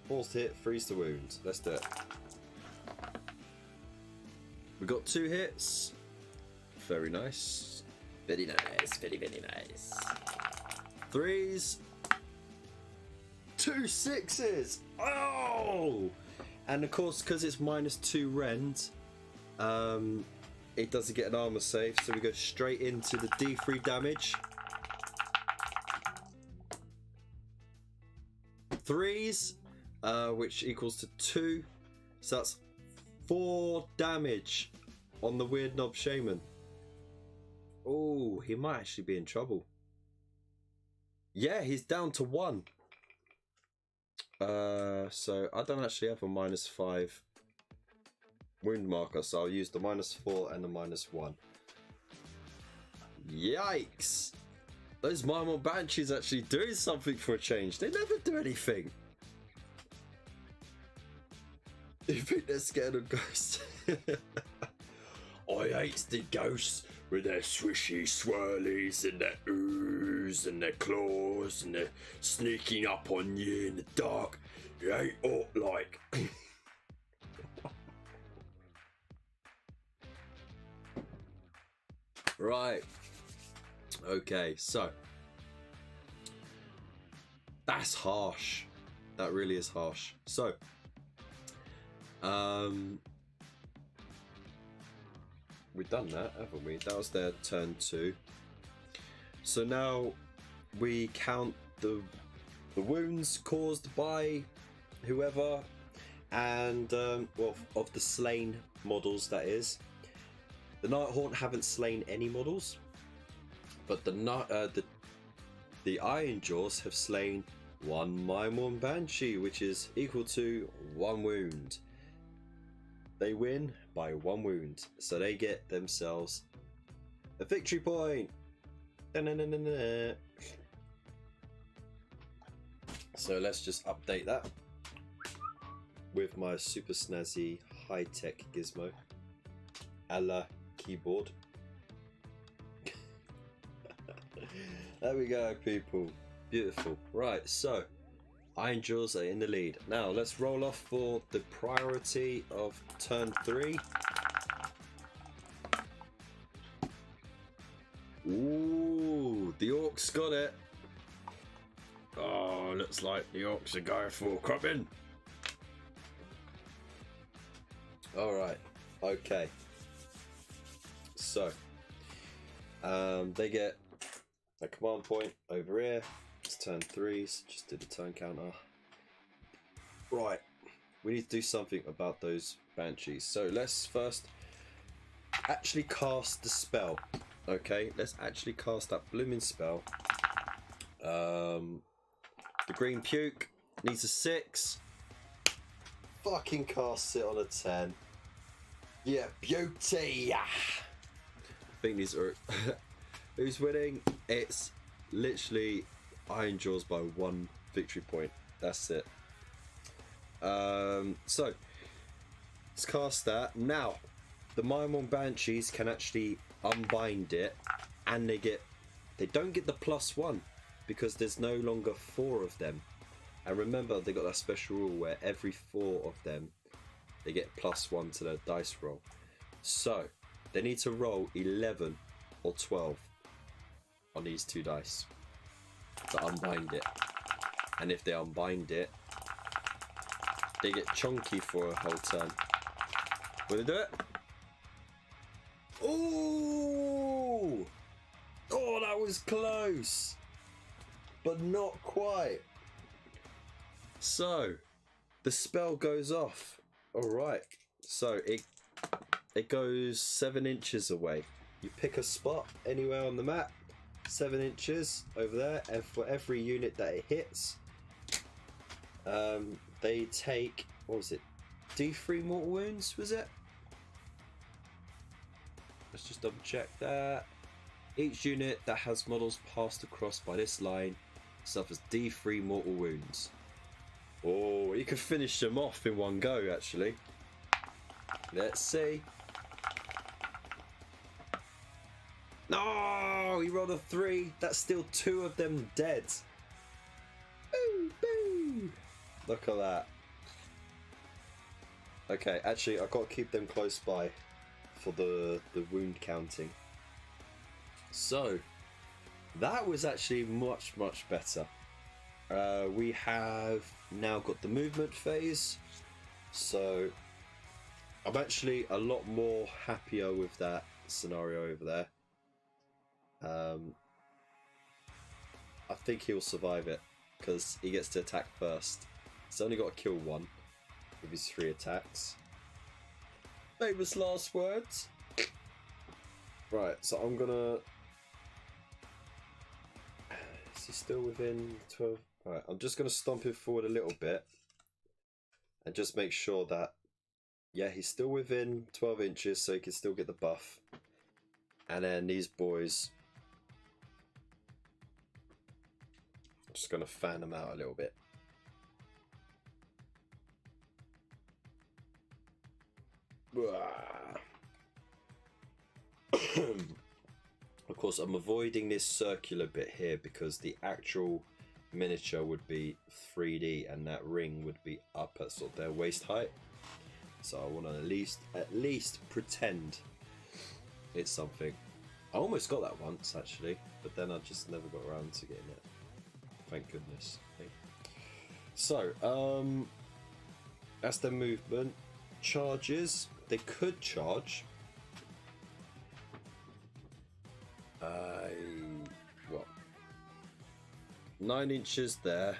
4s to hit, 3s to wound. Let's do it. We got 2 hits. Very nice. Very nice. Very, very nice. 3s. 2 6s. Oh! And of course, because it's -2 rend, it doesn't get an armor save, so we go straight into the D3 damage. 3s, which equals to 2, so that's 4 damage on the Weird Knob Shaman. Oh, he might actually be in trouble. Yeah, he's down to 1. So I don't actually have a -5 wound marker, so I'll use the -4 and the -1. Yikes! Those Marmor Banshees actually doing something for a change. They never do anything. You think they're scared of ghosts? I hate the ghosts with their swishy swirlies and their ooze and their claws and their sneaking up on you in the dark. You ain't ought like. Right. Okay, so that's harsh. That really is harsh. So, we've done that, haven't we? That was their turn 2. So now we count the wounds caused by whoever, and well, of the slain models, that is. The Nighthaunt haven't slain any models, but the The Ironjawz have slain 1 Maimon Banshee, which is equal to 1 wound. They win by 1 wound, so they get themselves a victory point. Da-na-na-na-na. So let's just update that with my super snazzy high-tech gizmo a la keyboard. There we go, people. Beautiful. Right, so Ironjawz are in the lead. Now let's roll off for the priority of turn 3. Ooh, the Orcs got it. Oh, looks like the Orcs are going for crubbing. Alright, okay. So, they get a command point over here. It's turn 3, so just do the turn counter. Right, we need to do something about those Banshees. So let's first actually cast the spell. Okay, let's actually cast that blooming spell. The green puke needs a 6. Fucking cast it on a 10. Yeah, beauty. I think these are. Who's winning? It's literally Ironjawz by 1 victory point. That's it. So let's cast that. Now, the Maimon Banshees can actually unbind it, and they don't get the +1 because there's no longer 4 of them. And remember, they got that special rule where every 4 of them they get +1 to their dice roll. So they need to roll 11 or 12 on these 2 dice to unbind it. And if they unbind it, they get chunky for a whole turn. Will they do it? Ooh! Oh, that was close, but not quite. So the spell goes off. All right. So it goes 7 inches away. You pick a spot anywhere on the map, 7 inches over there, and for every unit that it hits, they take, what was it, D3 mortal wounds, was it? Let's just double check that. Each unit that has models passed across by this line suffers D3 mortal wounds. Oh, you can finish them off in one go, actually. Let's see. No, he rolled a 3. That's still 2 of them dead. Boo, boo. Look at that. Okay, actually, I've got to keep them close by for the wound counting. So, that was actually much, much better. We have now got the movement phase. So, I'm actually a lot more happier with that scenario over there. I think he'll survive it because he gets to attack first. He's only got to kill 1 with his 3 attacks. Famous last words. Right, so I'm gonna. Is he still within 12? Alright, I'm just gonna stomp him forward a little bit and just make sure that, yeah, he's still within 12 inches so he can still get the buff. And then these boys, I'm just gonna fan them out a little bit. Of course, I'm avoiding this circular bit here because the actual miniature would be 3D and that ring would be up at sort of their waist height. So I want to at least pretend it's something. I almost got that once actually, but then I just never got around to getting it. Thank goodness. Okay. So, that's their movement. Charges. They could charge. What? 9 inches there.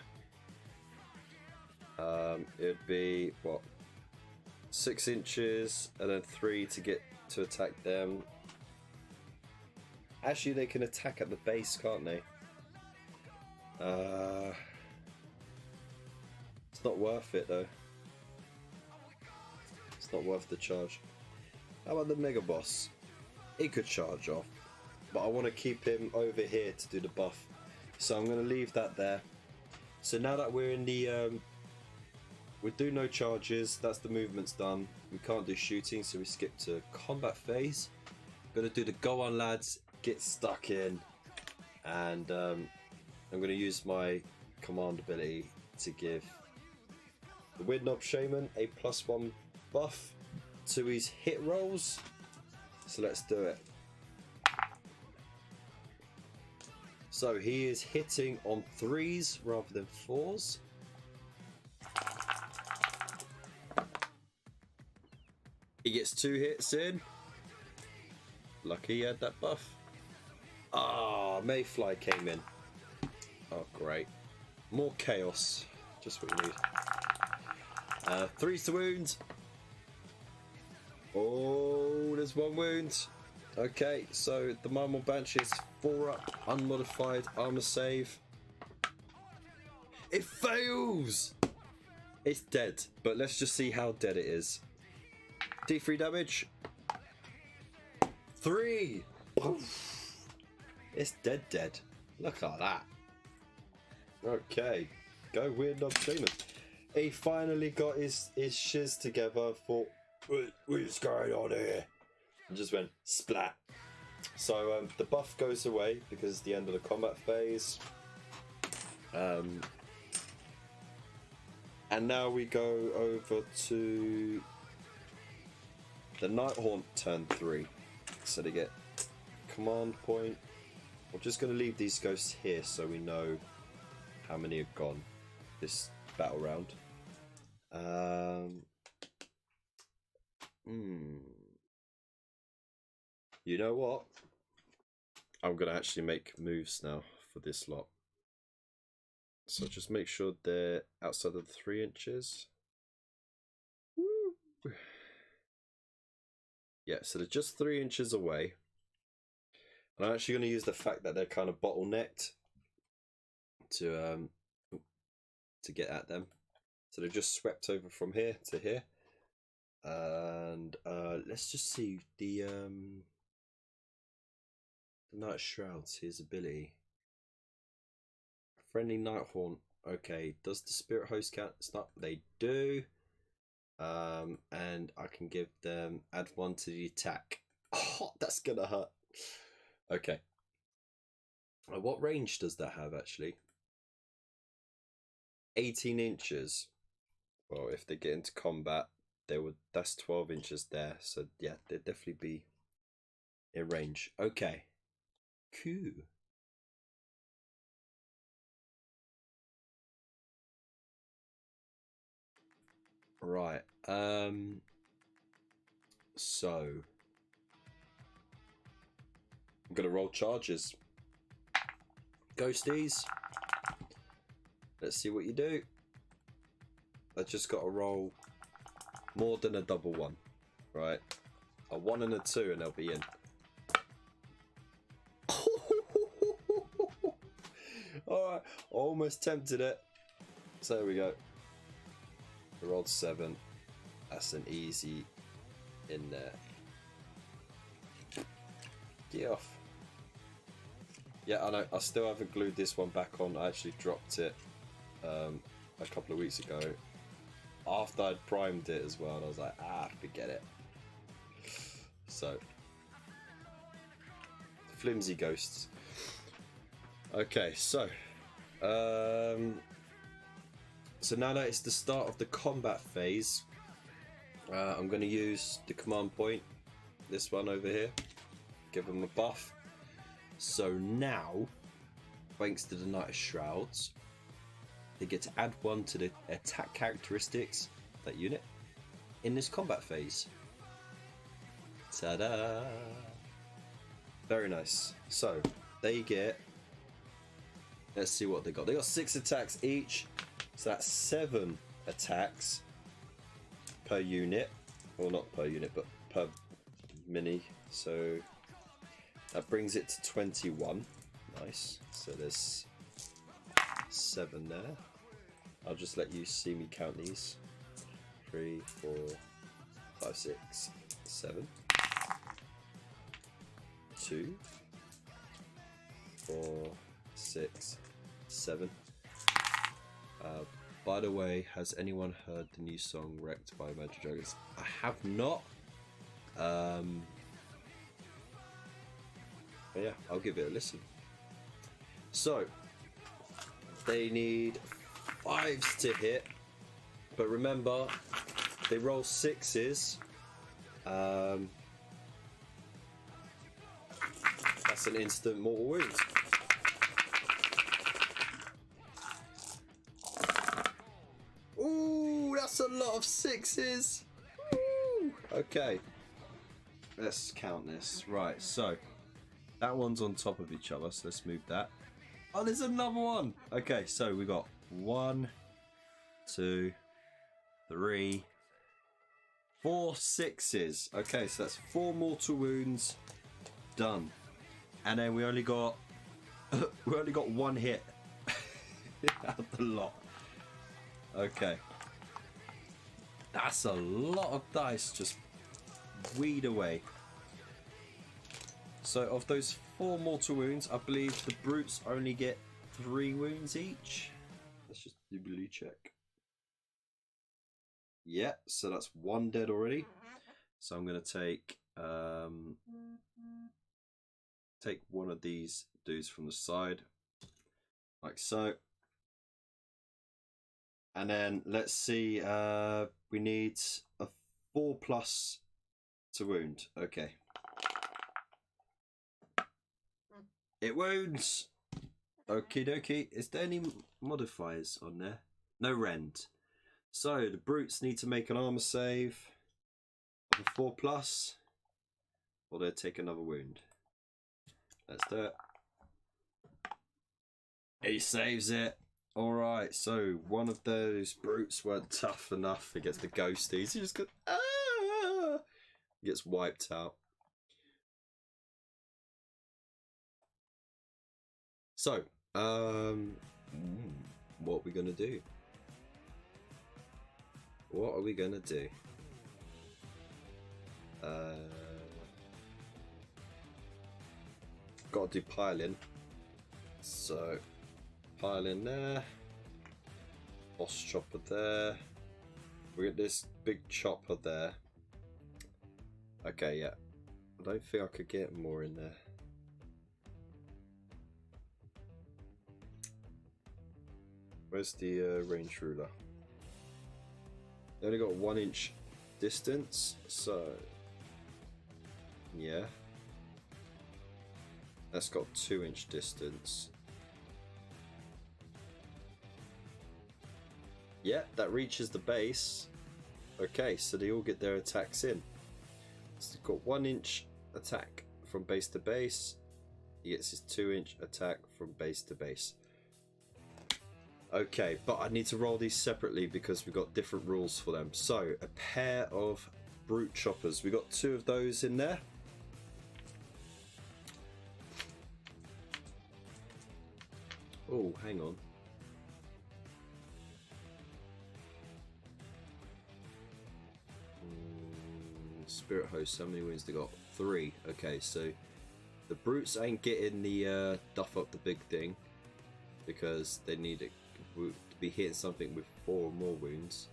It'd be what? 6 inches and then 3 to get to attack them. Actually, they can attack at the base, can't they? It's not worth it though. It's not worth the charge. How about the Mega Boss? He could charge off, but I want to keep him over here to do the buff. So I'm going to leave that there. So now that we're in the... we do no charges, that's the movement's done. We can't do shooting, so we skip to combat phase. Gonna do the go on lads, get stuck in. And I'm going to use my command ability to give the Weird Knob Shaman a +1 buff to his hit rolls. So let's do it. So he is hitting on 3s rather than 4s. He gets 2 hits in. Lucky he had that buff. Ah, Mayfly came in. Oh, great. More chaos. Just what you need. 3's to wound. Oh, there's 1 wound. Okay, so the Marmor Banshee is 4 up, unmodified armor save. It fails! It's dead, but let's just see how dead it is. D3 damage. 3! Oof. It's dead. Look at that. Okay, go Weird Knob Shaman. He finally got his shiz together for what's going on here? And just went splat. So the buff goes away because it's the end of the combat phase. And now we go over to the Nighthaunt turn 3. So they get command point. I'm just going to leave these ghosts here so we know how many are gone this battle round. You know what? I'm going to actually make moves now for this lot. So just make sure they're outside of the 3 inches. Woo. Yeah, so they're just 3 inches away. And I'm actually going to use the fact that they're kind of bottlenecked to get at them. So they're just swept over from here to here. And let's just see the Night Shrouds, his ability. Friendly Nighthaunt. Okay, does the Spirit Host count? It's not. They do. And I can give them add 1 to the attack. Oh, that's gonna hurt. Okay. What range does that have actually? 18 inches. Well, if they get into combat, they would. That's 12 inches there. So yeah, they'd definitely be in range. Okay. Cool. Right. So I'm gonna roll charges. Ghosties. Let's see what you do. I just got to roll more than a double 1. Right. A 1 and a 2 and they'll be in. Alright. Almost tempted it. So there we go. I rolled 7. That's an easy in there. Get off. Yeah, I know. I still haven't glued this one back on. I actually dropped it a couple of weeks ago after I'd primed it as well. And I was like, forget it. So, flimsy ghosts. Okay, so now that it's the start of the combat phase, I'm going to use the command point, this one over here, give them a buff. So now, thanks to the Night Shrouds, they get to add 1 to the attack characteristics of that unit in this combat phase. Ta-da! Very nice. So they get, let's see what they got. They got 6 attacks each, so that's 7 attacks per unit. Well, not per unit, but per mini. So that brings it to 21. Nice. So there's 7 there. I'll just let you see me count these. 3, 4, 5, 6, 7. 2, 4, 6, 7. By the way, has anyone heard the new song Wrecked by Magic Dragons? I have not. But yeah, I'll give it a listen. So, they need 5s to hit. But remember, they roll 6s. That's an instant mortal wound. Ooh, that's a lot of 6s. Ooh. Okay, let's count this. Right, so that one's on top of each other, so let's move that. Oh, there's another one. Okay, so we got 1, 2, 3, 4 6s. Okay, so that's 4 mortal wounds done, and then we only got 1 hit out of the lot. Okay, that's a lot of dice just weed away. So of those 4 mortal wounds, I believe the brutes only get 3 wounds each. Let's just doubly check. Yeah, so that's 1 dead already. So I'm gonna take one of these dudes from the side, like so. And then let's see, we need a 4+ to wound. Okay. It wounds. Okie dokie. Is there any modifiers on there? No rend. So the brutes need to make an armor save of a 4+, or they'll take another wound. Let's do it. He saves it. Alright, so one of those brutes weren't tough enough against the ghosties. He just goes, ah! He gets wiped out. So, what are we gonna do? What are we gonna do? Gotta do piling. So, pile in there. Boss chopper there. We got this big chopper there. Okay, yeah. I don't think I could get more in there. Where's the range ruler? They only got 1 inch distance, so yeah. That's got 2 inch distance. Yeah, that reaches the base. Okay, so they all get their attacks in. So they've got 1 inch attack from base to base. He gets his 2 inch attack from base to base. Okay, but I need to roll these separately because we've got different rules for them. So, a pair of brute choppers. We got 2 of those in there. Oh, hang on. Spirit host, how many wins they got? 3. Okay, so the brutes ain't getting the duff up the big thing because they need it to be hitting something with 4 or more wounds.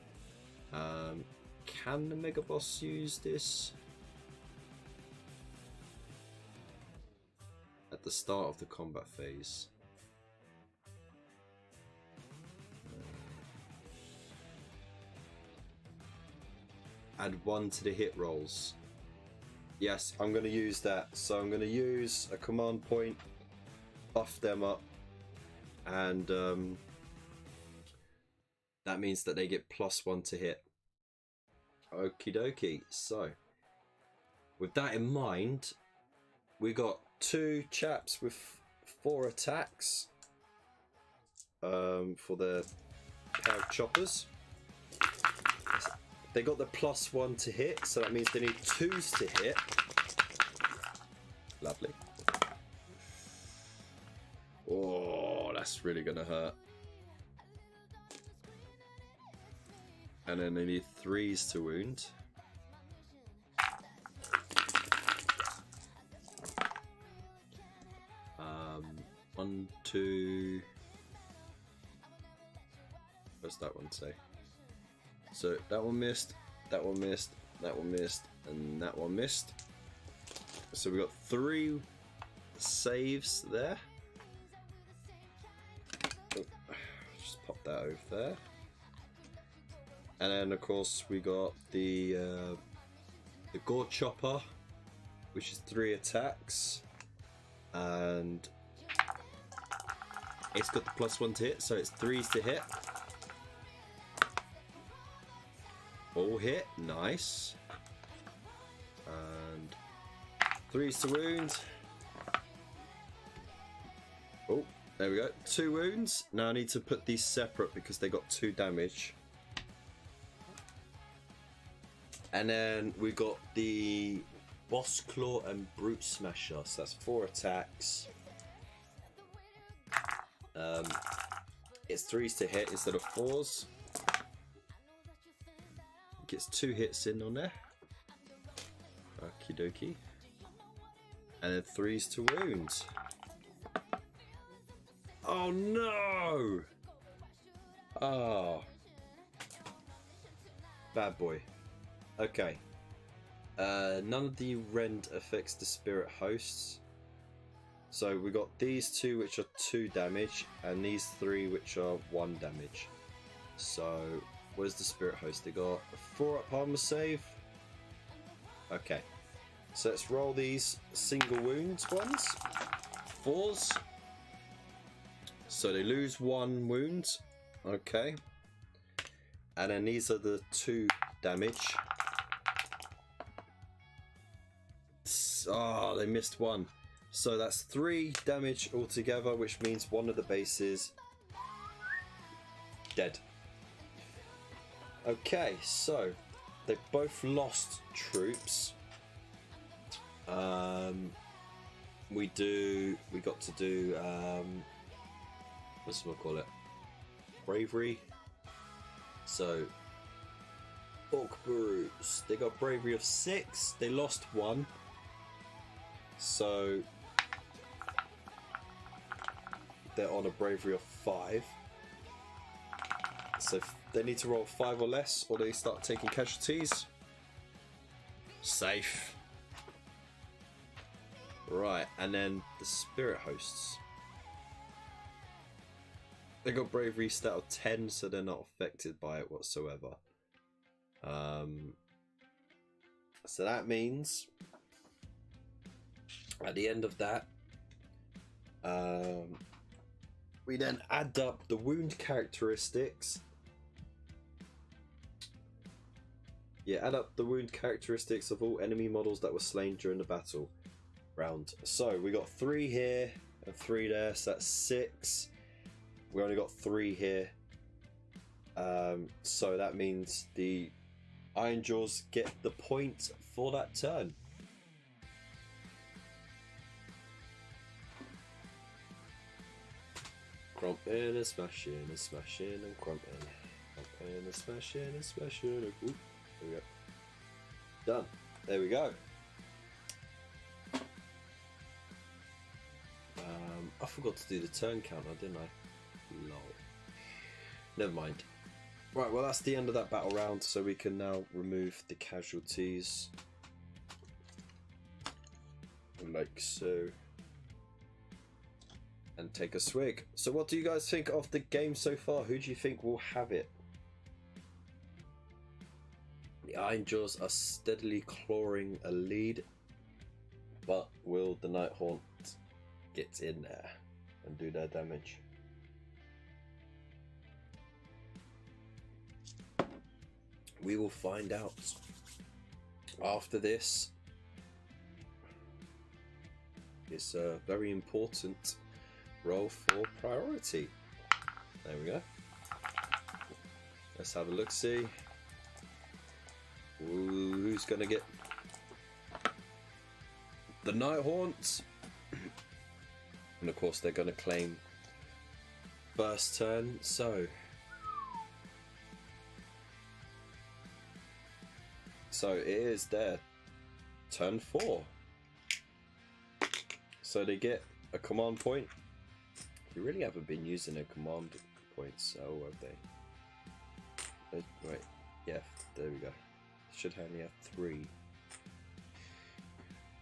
Can the mega boss use this at the start of the combat phase? Add 1 to the hit rolls. Yes, I'm going to use that. So I'm going to use a command point, buff them up, and that means that they get +1 to hit. Okie dokie. So with that in mind, we got 2 chaps with 4 attacks for the pair of choppers. They got the +1 to hit, so that means they need 2s to hit. Lovely. Oh, that's really gonna hurt. And then they need 3s to wound. One, two. What's that one say? So that one missed, that one missed, that one missed, and that one missed. So we got 3 saves there. Oh, just pop that over there. And then of course we got the Gore Chopper, which is 3 attacks, and it's got the +1 to hit, so it's 3s to hit. All hit, nice. And 3s to wound. Oh, there we go. 2 wounds. Now I need to put these separate because they got 2 damage. And then we got the Boss Claw and Brute Smasher. So that's 4 attacks. It's 3s to hit instead of 4s. Gets 2 hits in on there. Okie dokie. And then 3s to wound. Oh no! Oh. Bad boy. Okay. None of the rend affects the spirit hosts. So we got these 2 which are 2 damage, and these 3 which are 1 damage. So where's the spirit host? They got a 4-up armor save. Okay. So let's roll these single wounds ones. 4s. So they lose 1 wound. Okay. And then these are the 2 damage. Oh, they missed 1. So that's 3 damage altogether, which means one of the bases dead. Okay, so they both lost troops. We got to do what's we call it? Bravery. So Orc Brutes, they got bravery of 6. They lost 1. So they're on a bravery of 5. So they need to roll 5 or less, or they start taking casualties. Safe. Right, and then the spirit hosts. They got bravery stat of 10, so they're not affected by it whatsoever. So that means at the end of that, we then add up the wound characteristics. Yeah, add up the wound characteristics of all enemy models that were slain during the battle round. So we got 3 here and 3 there, so that's 6. We only got 3 here. So that means the Ironjawz get the point for that turn. Crumping and smashing and smashing and crumping. Crumping and smashing and smashing and... Ooh, there we go. Done. There we go. I forgot to do the turn counter, didn't I? Lol. Never mind. Right, well that's the end of that battle round, so we can now remove the casualties. Like so. And take a swig. So what do you guys think of the game so far? Who do you think will have it? The Ironjawz are steadily clawing a lead, but will the Nighthaunt get in there and do their damage? We will find out after this. It's a very important roll for priority. There we go. Let's have a look, see. Ooh, who's gonna get the Nighthaunts? And of course they're gonna claim first turn, so So it is their turn 4. So they get a command point. They really haven't been using their command points, so have they? Wait, yeah, there we go. Should only have 3.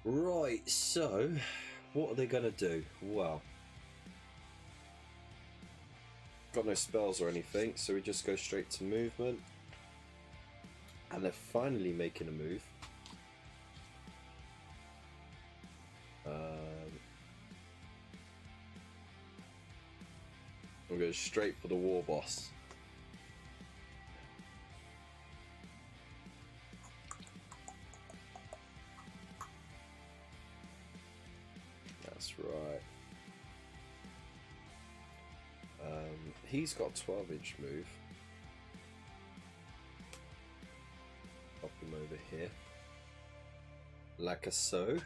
Right, so what are they gonna do? Well, got no spells or anything, so we just go straight to movement. And they're finally making a move. We'll go straight for the war boss. That's right. He's got a 12-inch move. Pop him over here. Like a so.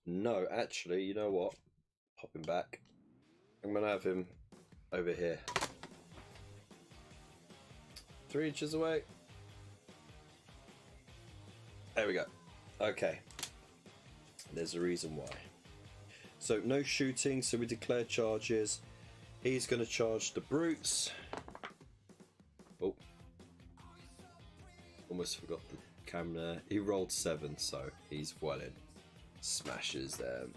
No, actually, you know what? Pop him back. I'm gonna have him over here. 3 inches away. There we go. Okay. There's a reason why. So no shooting, so we declare charges. He's gonna charge the brutes. Oh. Almost forgot the camera. He rolled 7, so he's well in. Smashes them.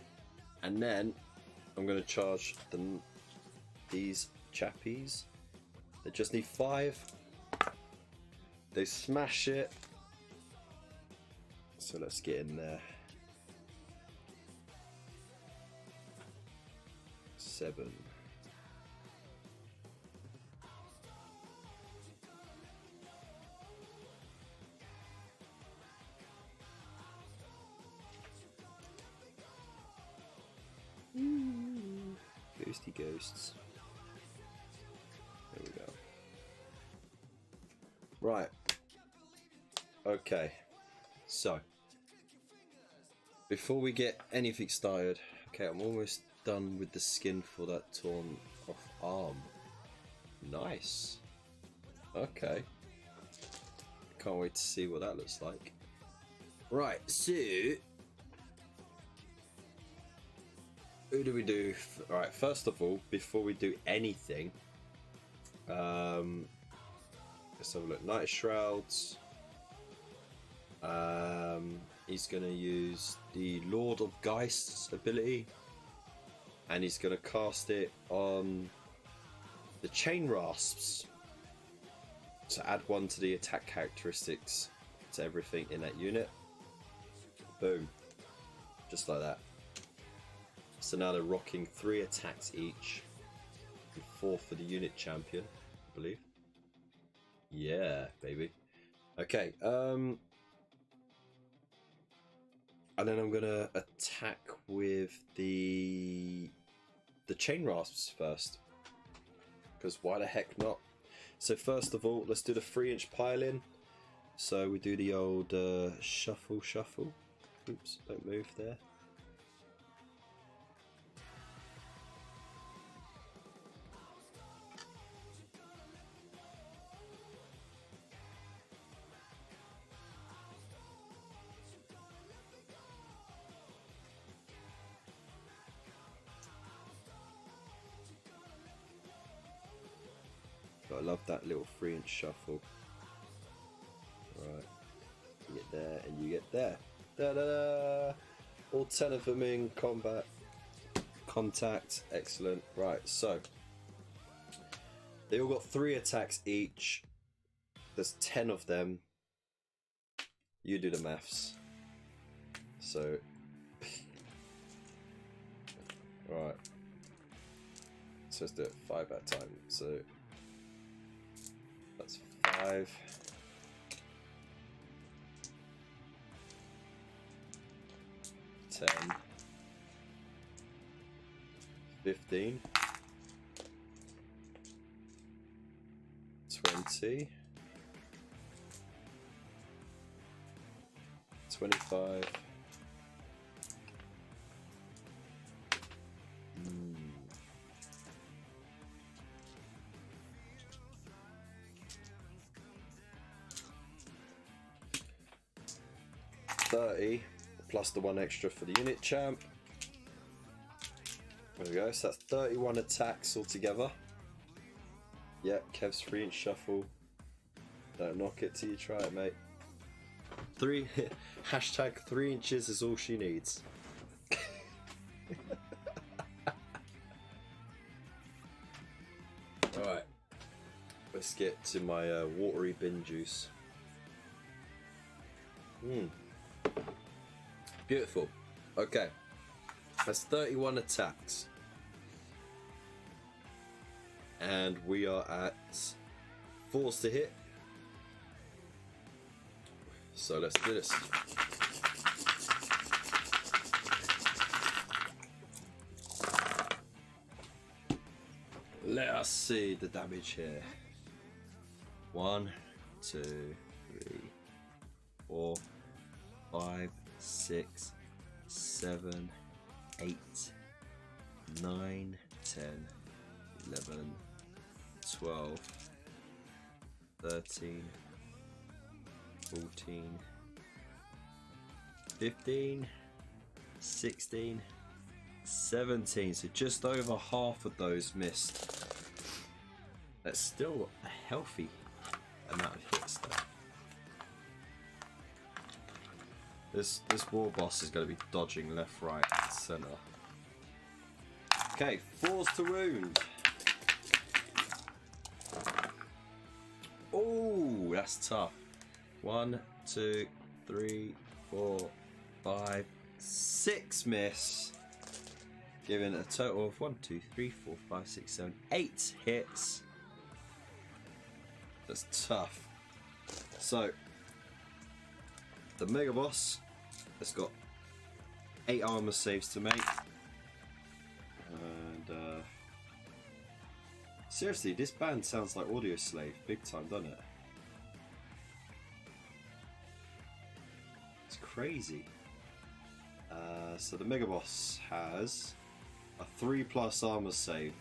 And then I'm gonna charge these chappies. They just need 5. They smash it. So let's get in there. 7. Ghosty ghosts. There we go. Right. Okay. So, before we get anything started, okay, I'm almost done with the skin for that torn off arm. Nice. Okay. Can't wait to see what that looks like. Right, so who do we do? Alright, first of all, before we do anything, let's have a look. Night Shrouds. He's going to use the Lord of Geists ability, and he's going to cast it on the Chain Rasps. So add 1 to the attack characteristics to everything in that unit. Boom. Just like that. So now they're rocking 3 attacks each, and 4 for the unit champion, I believe. Yeah, baby. Okay, and then I'm gonna attack with the Chain Rasps first, because why the heck not? So first of all, let's do the 3-inch pile-in. So we do the old shuffle. Oops, don't move there. I love that little 3-inch shuffle. Right, you get there and you get there. Da da da! All 10 of them in combat. Contact, excellent. Right, so they all got 3 attacks each. There's 10 of them. You do the maths. So, right. So let's do it 5 at a time. So that's 5. 10. 15. 20. 25. 30 plus the 1 extra for the unit champ. There we go, so that's 31 attacks altogether. Yep, Kev's 3-inch shuffle. Don't knock it till you try it, mate. Hashtag 3 inches is all she needs. Alright, let's get to my watery bin juice. Beautiful. Okay, that's 31 attacks. And we are at 4s to hit. So let's do this. Let us see the damage here. 1, 2, 3, 4, 5, 6, 7, 8, 9, 10, 11, 12, 13, 14, 15, 16, 17. So just over half of those missed. That's still a healthy amount of hits though. This war boss is going to be dodging left, right, and center. Okay, 4s to wound. Oh, that's tough. 1, 2, 3, 4, 5, 6 miss. Giving a total of 1, 2, 3, 4, 5, 6, 7, 8 hits. That's tough. So, the Mega Boss has got 8 armor saves to make. And, seriously, this band sounds like Audio Slave big time, doesn't it? It's crazy. So the Mega Boss has a 3+ armor save.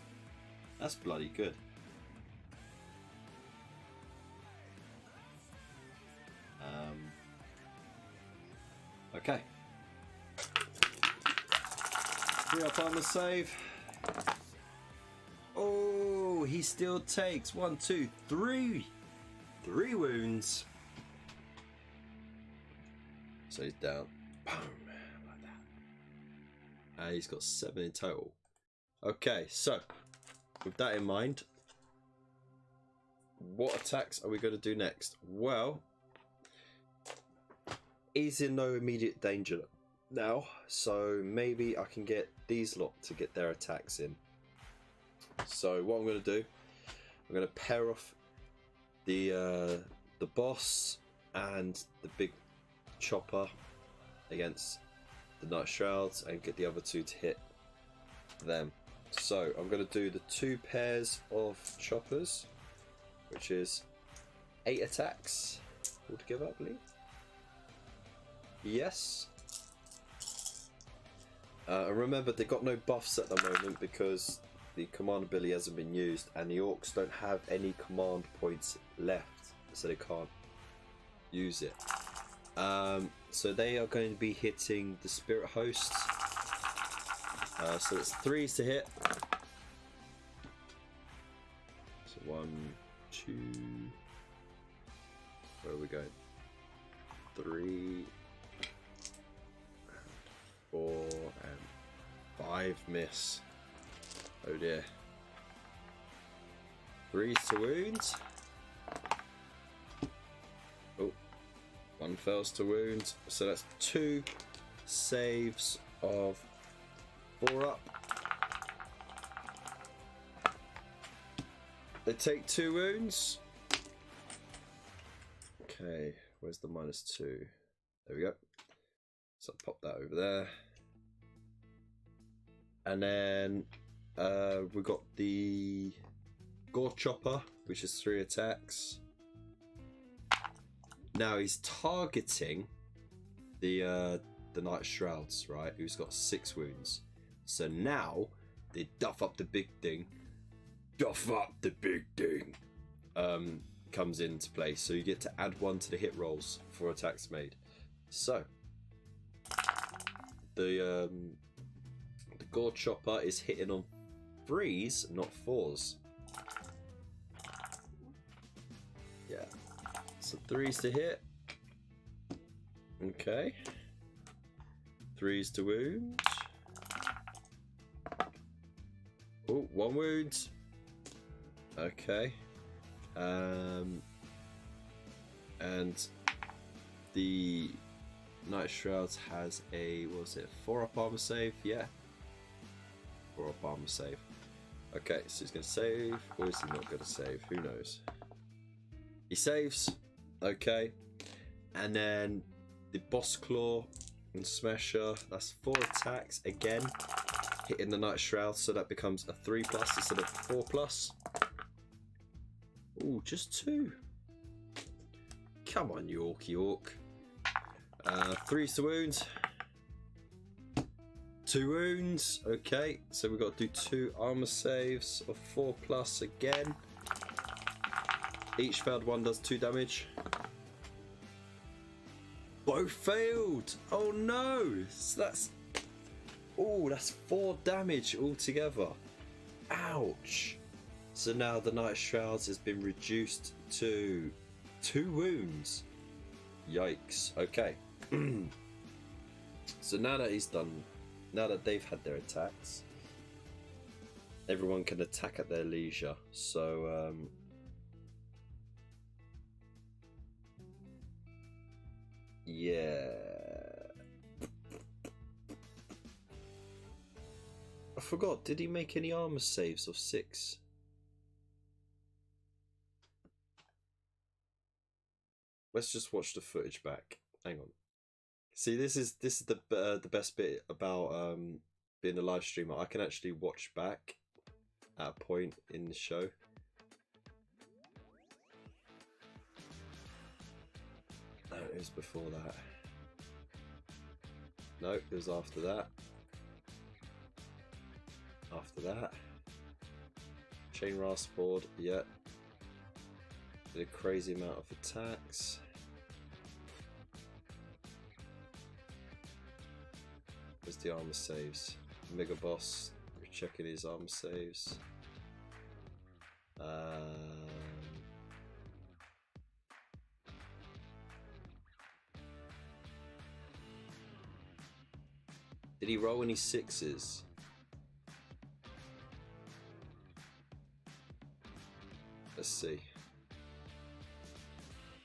That's bloody good. Okay. 3 up armor save. Oh, he still takes 1, 2, 3 wounds. So he's down. Boom, like that. And he's got 7 in total. Okay, so with that in mind, what attacks are we going to do next? Well, he's in no immediate danger now, so maybe I can get these lot to get their attacks in. So what I'm going to do, I'm going to pair off the boss and the big chopper against the Night Shrouds and get the other 2 to hit them. So I'm going to do the 2 pairs of choppers, which is 8 attacks altogether, I believe. Yes. Remember, they got no buffs at the moment because the command ability hasn't been used, and the Orcs don't have any command points left, so they can't use it. So they are going to be hitting the Spirit Hosts. So it's 3s to hit. So 1, 2. Where are we going? 3, 4, and 5 miss. Oh dear. 3s to wound. Oh, 1 fails to wound. So that's 2 saves of 4 up. They take 2 wounds. Okay, where's the -2? There we go. So I'll pop that over there. And then we've got the Gore Chopper, which is 3 attacks. Now he's targeting the Night Shrouds, right? Who's got 6 wounds. So now they duff up the big thing. Duff up the big thing. Comes into play. So you get to add 1 to the hit rolls for attacks made. So the gore chopper is hitting on 3s, not 4s. Yeah, so 3s to hit. Okay. 3s to wound. Oh, 1 wound. Okay. And the Nighthaunt has a, what was it, 4-up armor save? Yeah. 4-up armor save. Okay, so he's going to save, or is he not going to save? Who knows? He saves. Okay. And then the Boss Claw and Smasher, that's 4 attacks again, hitting the Nighthaunt, so that becomes a 3+ instead of 4+. Ooh, just 2. Come on, York. 3s to wound. 2 wounds. Okay, so we've got to do 2 armor saves of 4+ again. Each failed one does 2 damage. Both failed. Oh no! So that's 4 damage altogether. Ouch. So now the Nighthaunt has been reduced to 2 wounds. Yikes. Okay. So now that he's done, now that they've had their attacks, everyone can attack at their leisure. So yeah. I forgot, did he make any armor saves of 6? Let's just watch the footage back. Hang on. See, this is the best bit about being a live streamer. I can actually watch back at a point in the show. No, it was before that. No, it was after that. After that. Chain Raspboard, yeah. Did a crazy amount of attacks. Where's the armor saves? Mega Boss, we're checking his armor saves. Did he roll any 6s? Let's see.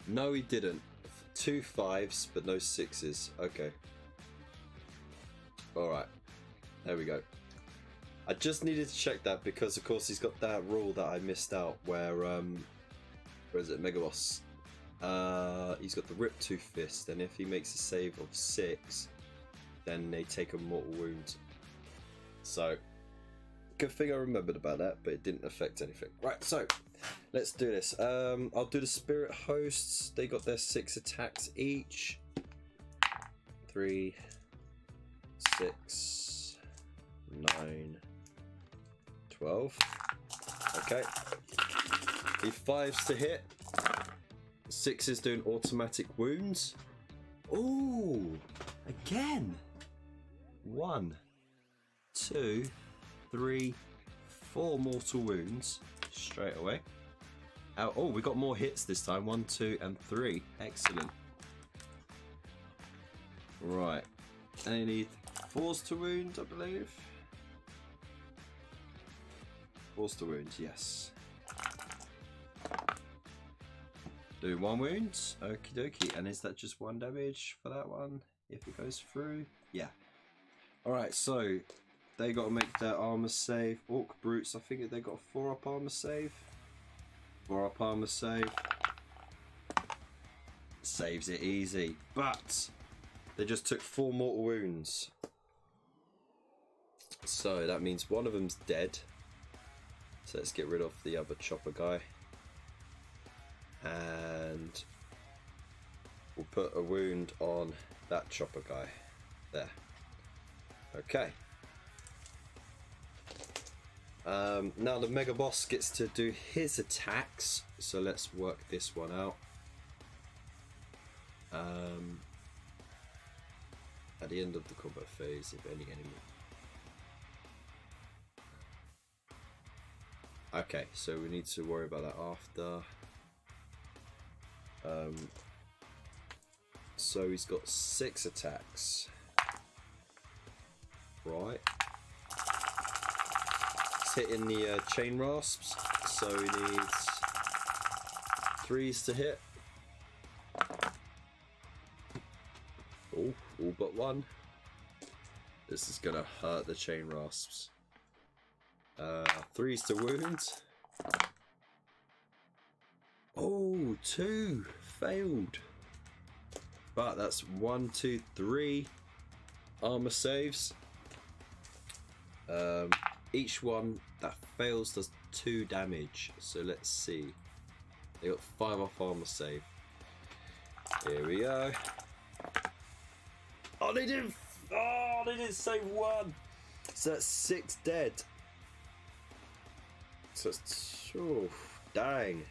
No, he didn't. 2 5s, but no 6s. Okay. Alright. There we go. I just needed to check that because, of course, he's got that rule that I missed out where is it? Mega Boss. He's got the Rip Tooth Fist, and if he makes a save of 6, then they take a mortal wound. So, good thing I remembered about that, but it didn't affect anything. Right, so let's do this. I'll do the Spirit Hosts. They got their 6 attacks each. 3, 6, 9, 12. Okay. The 5s to hit. 6s doing automatic wounds. Ooh, again. 1, 2, 3, 4 mortal wounds straight away. Oh, we got more hits this time. 1, 2, and 3. Excellent. Right. And you need 4s to wound, I believe. 4s to wound, yes. Do 1 wound. Okie dokie. And is that just 1 damage for that one? If it goes through? Yeah. Alright, so they got to make their armor save. Orc Brutes, I think they got a 4-up armor save. 4-up armor save. Saves it easy. But they just took 4 mortal wounds. So that means one of them's dead. So let's get rid of the other chopper guy. And we'll put a wound on that chopper guy. There. Okay. Now the Mega Boss gets to do his attacks. So let's work this one out. At the end of the combat phase, if any enemy. Okay, so we need to worry about that after. So he's got 6 attacks. Right. He's hitting the chain rasps, so he needs 3s to hit. Oh, all but 1. This is gonna hurt the chain rasps. 3s to wound. Oh, 2 failed. But that's 1, 2, 3 armor saves. Each one that fails does 2 damage. So let's see. They got 5 off armor save. Here we go. Oh, they didn't. Oh, they didn't save 1. So that's 6 dead. So it's, oh, dang.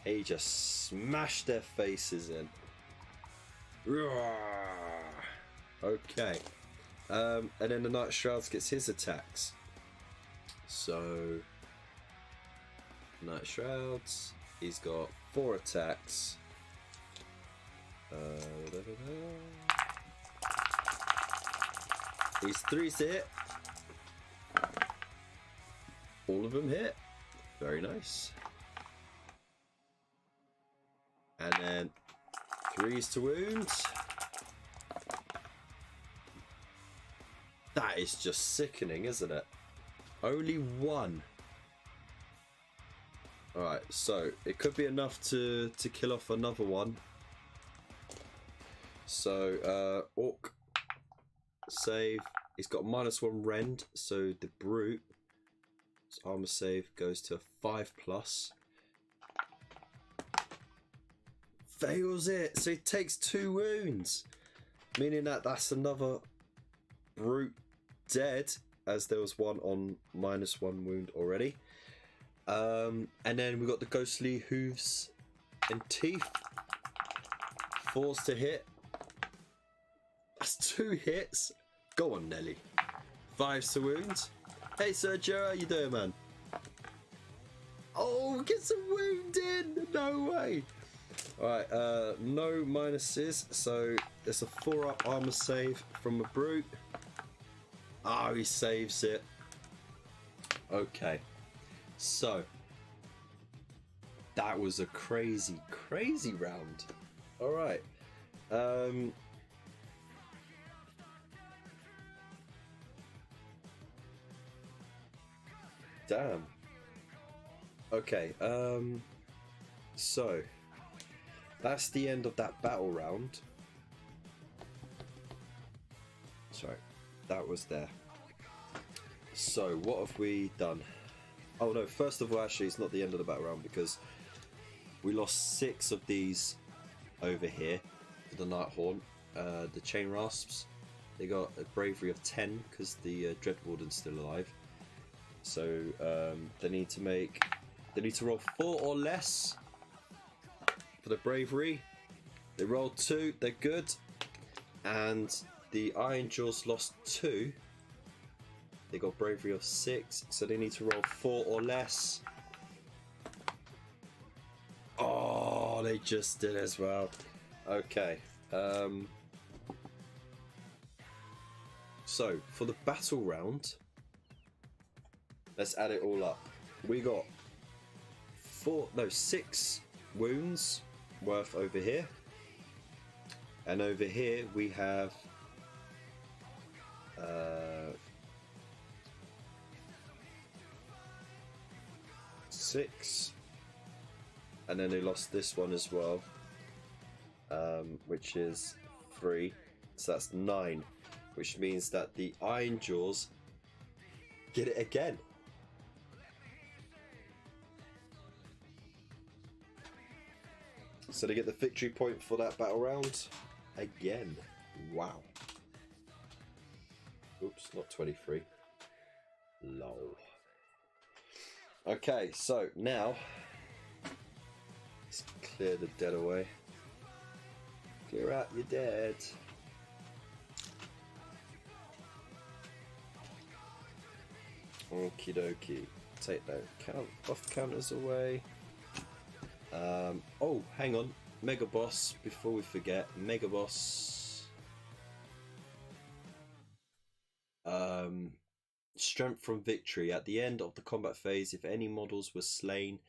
He just smashed their faces in. Okay. And then the Nighthaunt gets his attacks. So Nighthaunt, he's got 4 attacks. He's 3s to hit. All of them hit. Very nice. And then 3s to wound. That is just sickening, isn't it? Only 1. Alright, so it could be enough to kill off another one. So, Orc save. He's got -1 rend, so the brute armor save goes to 5+. Fails it, so he takes 2 wounds, meaning that that's another brute dead, as there was one on -1 wound already. And then we got the ghostly hooves and teeth. 4s to hit. That's 2 hits. Go on, Nelly. 5s to wound. Hey Sergio, how you doing, man? Oh, get some wound in. No way. Alright, no minuses, so there's a 4-up armor save from a brute. Oh, he saves it. Okay, so that was a crazy round. Alright, damn. Okay, so that's the end of that battle round. Sorry, that was there. So what have we done? Oh no, first of all, actually it's not the end of the battle round, because we lost 6 of these over here for the Nighthaunt. The chain rasps, they got a bravery of 10 because the Dread Warden's still alive. So they need to roll 4 or less for the bravery. They rolled 2, they're good. And the Ironjawz lost 2. They got bravery of 6, so they need to roll 4 or less. Oh, they just did as well. Okay. So for the battle round, let's add it all up. We got 6 wounds worth over here, and over here we have 6, and then they lost this one as well, which is 3, so that's 9, which means that the Ironjawz get it again. So they get the victory point for that battle round again. Wow. Oops, not 23. Lol. Okay, so now let's clear the dead away. Clear out your dead. Okie dokie. Take those buff counters away. Oh, hang on. Mega Boss, before we forget. Mega Boss. Strength from victory. At the end of the combat phase, if any models were slain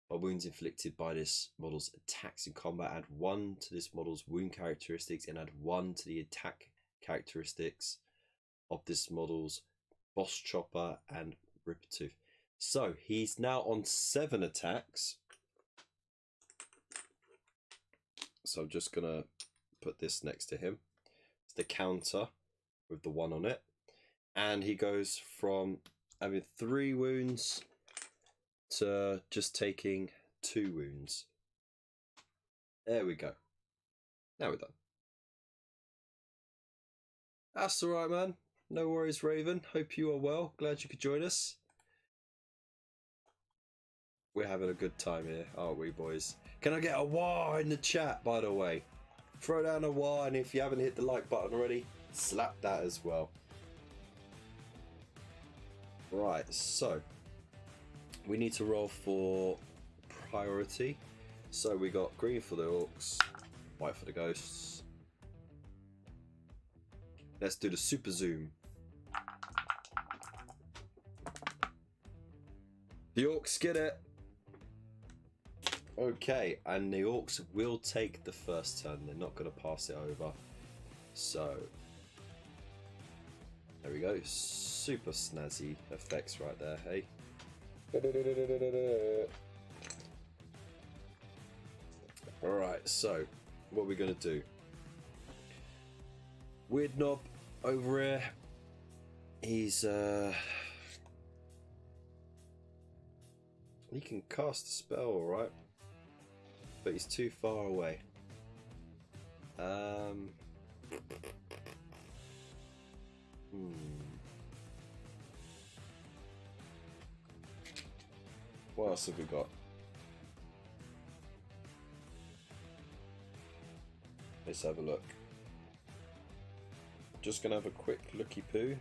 by wounds inflicted by this model's attacks in combat, add 1 to this model's wound characteristics and add 1 to the attack characteristics of this model's boss chopper and ripper-tooth. So he's now on 7 attacks. So I'm just gonna put this next to him. It's the counter with the 1 on it. And he goes from having 3 wounds to just taking 2 wounds. There we go. Now we're done. That's alright, man. No worries, Raven. Hope you are well. Glad you could join us. We're having a good time here, aren't we, boys? Can I get a wah in the chat, by the way? Throw down a wah, and if you haven't hit the like button already, slap that as well. Right, so we need to roll for priority. So we got green for the orcs, white for the ghosts. Let's do the super zoom. The orcs get it. Okay, and the orcs will take the first turn. They're not going to pass it over. So there we go. Super snazzy effects right there, hey? Alright, so what are we going to do? Weird Knob over here. He's he can cast a spell, alright, but he's too far away. What else have we got? Let's have a look. Just gonna have a quick looky poo.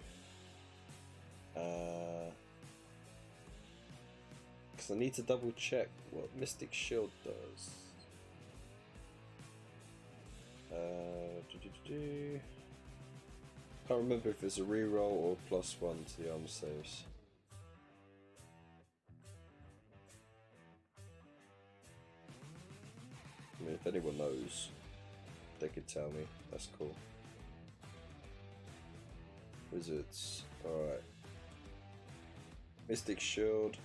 Because I need to double check what Mystic Shield does. Can't remember if it's a reroll or +1 to the armor saves. I mean, if anyone knows, they could tell me. That's cool. Wizards. Alright. Mystic Shield.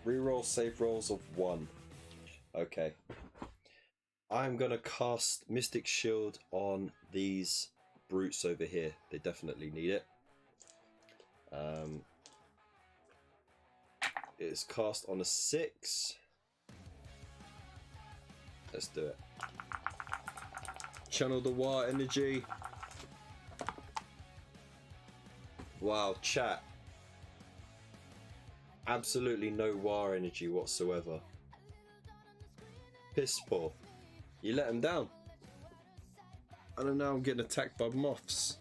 Reroll save rolls of 1. Okay. I'm gonna cast Mystic Shield on these brutes over here. They definitely need it. It's cast on a 6. Let's do it. Channel the war energy. Wow, chat. Absolutely no war energy whatsoever. Piss poor. You let him down. I don't know, I'm getting attacked by moths.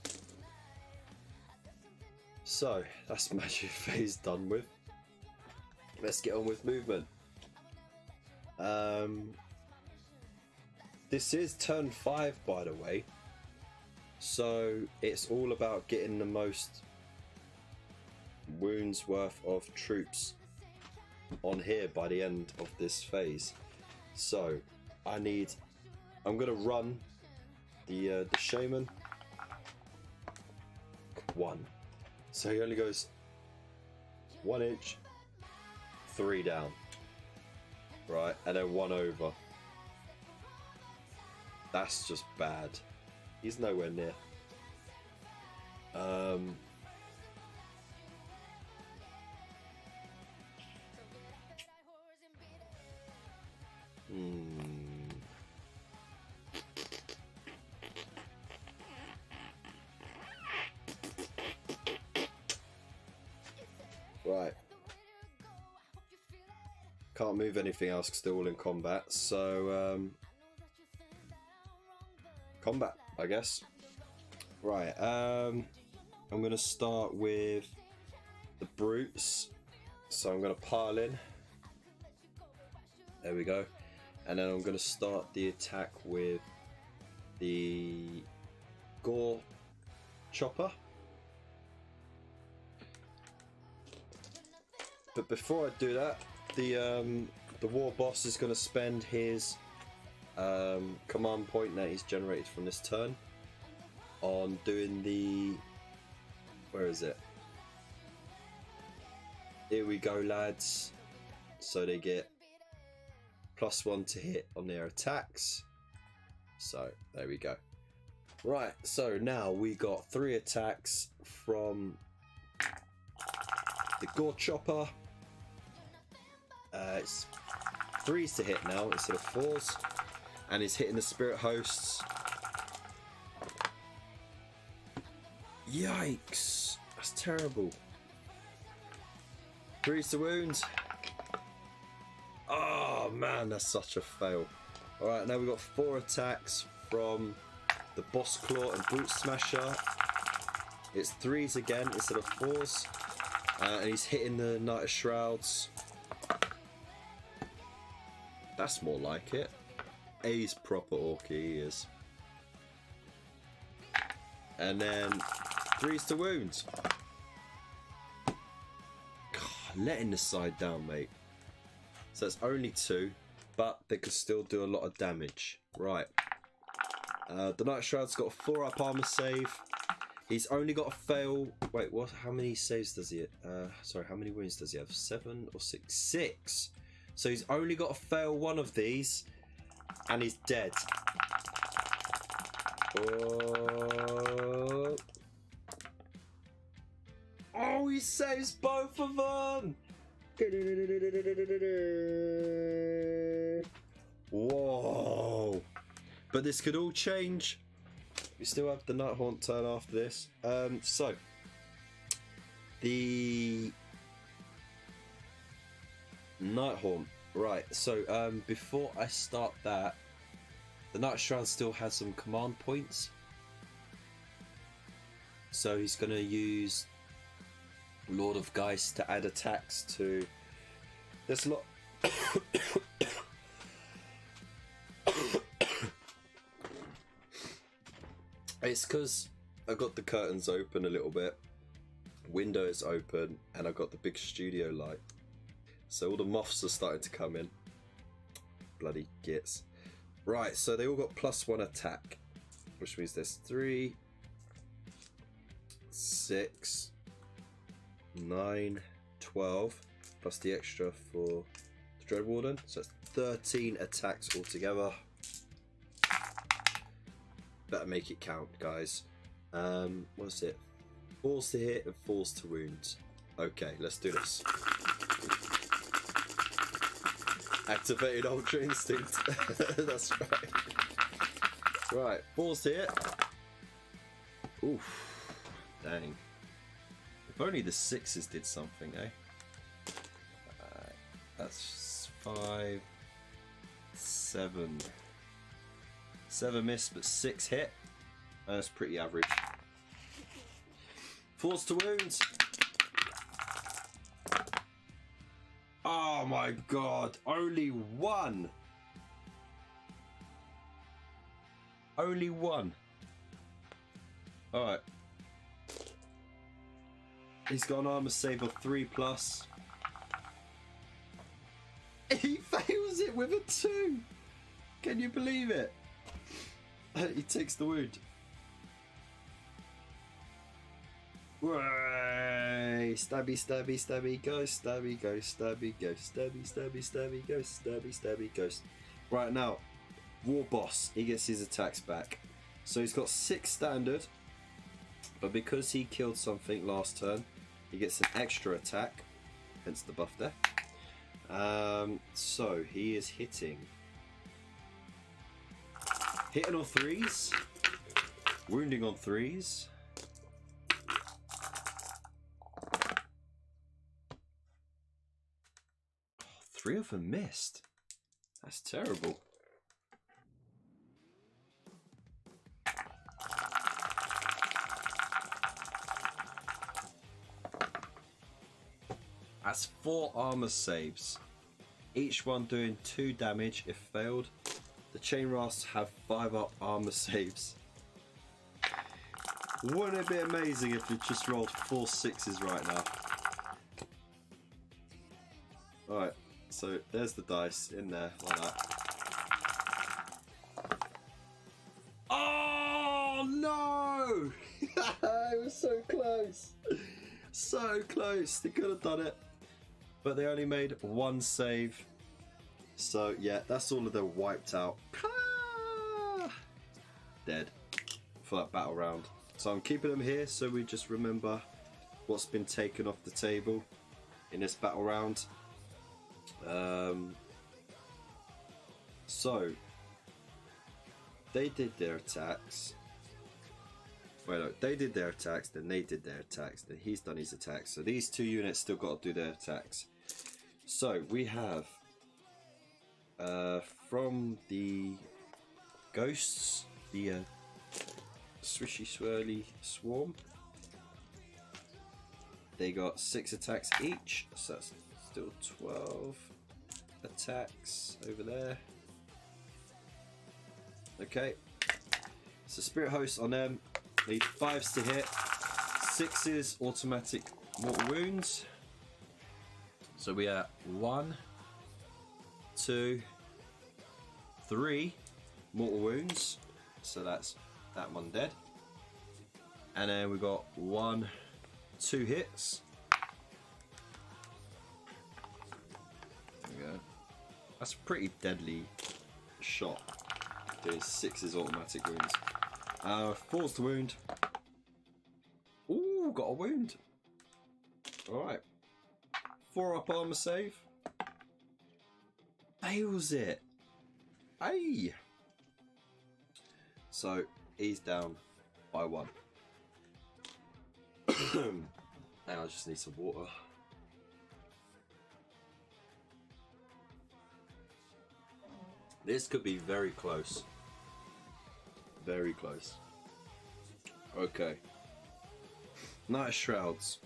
So, that's magic phase done with. Let's get on with movement. This is turn 5, by the way. So, it's all about getting the most wounds worth of troops on here by the end of this phase. So, I'm gonna run the shaman 1. So he only goes 1 inch, 3 down, right, and then 1 over. That's just bad. He's nowhere near. Right. Can't move anything else because they're all in combat, so combat, I guess. Right, I'm gonna start with brutes. So I'm going to pile in. There we go. And then I'm going to start the attack with the Gore Chopper. But before I do that, the war boss is going to spend his command point that he's generated from this turn on doing the... Where is it? Here we go, lads. So they get +1 to hit on their attacks. So there we go. Right, so now we got 3 attacks from the Gore Chopper. It's 3s to hit now instead of 4s, and he's hitting the spirit hosts. Yikes, that's terrible. 3s to wounds. Oh man, that's such a fail. Alright, now we've got 4 attacks from the Boss Claw and Boot Smasher. It's 3s again instead of 4s. And he's hitting the Knight of Shrouds. That's more like it. A's proper orky, he is. And then 3s to wounds. God, letting the side down, mate. So it's only 2, but they could still do a lot of damage. Right. The Knight of Shroud's got a 4-up armor save. He's only got a fail. Wait, what? How many saves does he? Sorry, how many wounds does he have? 7 or 6? 6. So he's only got to fail 1 of these, and he's dead. Oh, he saves both of them. Whoa! But this could all change. We still have the Nighthaunt turn after this. So the Nighthaunt, right? So before I start that, the Knight Shroud still has some command points. So he's going to use Lord of Geist to add attacks to. There's a lot. It's because I got the curtains open a little bit, windows open, and I got the big studio light. So all the moths are starting to come in. Bloody gits. Right, so they all got +1 attack, which means there's 3, 6, 9, 12, plus the extra for the Dread Warden. So it's 13 attacks altogether. Better make it count, guys. What's it? 4s to hit and 4s to wound. Okay, let's do this. Activated Ultra Instinct. That's right. Right, 4s to hit. Oof. Dang. If only the 6s did something, eh? That's 5, 7. 7 miss, but 6 hit. That's pretty average. 4s to wounds. Oh my god, only 1. Only 1. Alright. He's got an armor save of 3+. He fails it with a 2. Can you believe it? He takes the wound. Way! Stabby, stabby, stabby, ghost, stabby, ghost, stabby, ghost, stabby, stabby, stabby, ghost, stabby, stabby, ghost. Right now, War Boss, he gets his attacks back. So he's got 6 standard, but because he killed something last turn, he gets an extra attack, hence the buff there. So he is hitting on 3s, wounding on 3s. 3 of them missed. That's terrible. That's 4 armor saves. Each one doing 2 damage if failed. The chain rasps have 5 up armor saves. Wouldn't it be amazing if you just rolled 4 6s right now? Alright, so there's the dice in there, like that. Oh no! It was so close! So close! They could have done it. But they only made 1 save. So yeah, that's all of them wiped out. Dead for that battle round. So I'm keeping them here so we just remember what's been taken off the table in this battle round. So they did their attacks. Wait, no, they did their attacks, then they did their attacks, then he's done his attacks. So these 2 units still got to do their attacks. So we have from the ghosts, the swishy swirly swarm. They got 6 attacks each, so that's still 12 attacks over there. Okay, so spirit hosts on them need 5s to hit, 6s automatic mortal wounds. So we are 1, 2, 3 mortal wounds. So that's that one dead. And then we got 1, 2 hits. There we go. That's a pretty deadly shot. Doing 6's automatic wounds. 4's to wound. Ooh, got a wound. Alright. 4 up armor save. Fails it. Hey. So he's down by 1. And I just need some water. This could be very close. Very close. Okay. Night Shrouds.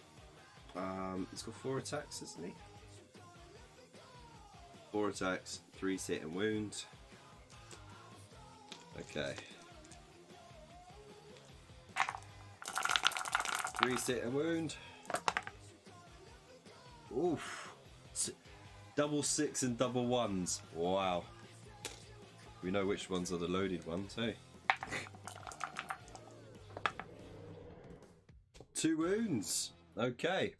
He's got 4 attacks, isn't he? 4 attacks, 3 hit and wound. Okay. 3 hit and wound. Oof. Double 6 and double 1s. Wow. We know which ones are the loaded ones, hey? 2 wounds. Okay.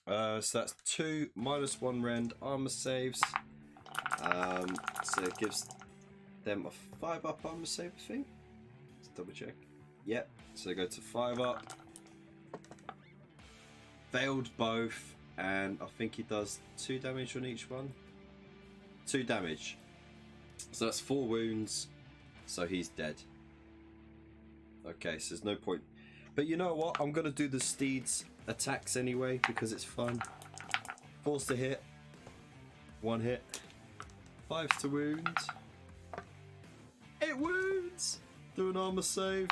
So that's 2 -1 rend armor saves. So it gives them a 5 up armor save, I think. Let's double check. Yep. So they go to 5 up. Failed both, and I think he does 2 damage on each one. 2 damage. So that's 4 wounds. So he's dead. Okay, so there's no point. But you know what? I'm gonna do the steeds attacks anyway because it's fun. 4's to hit. 1 hit. 5's to wound. It wounds! Do an armor save.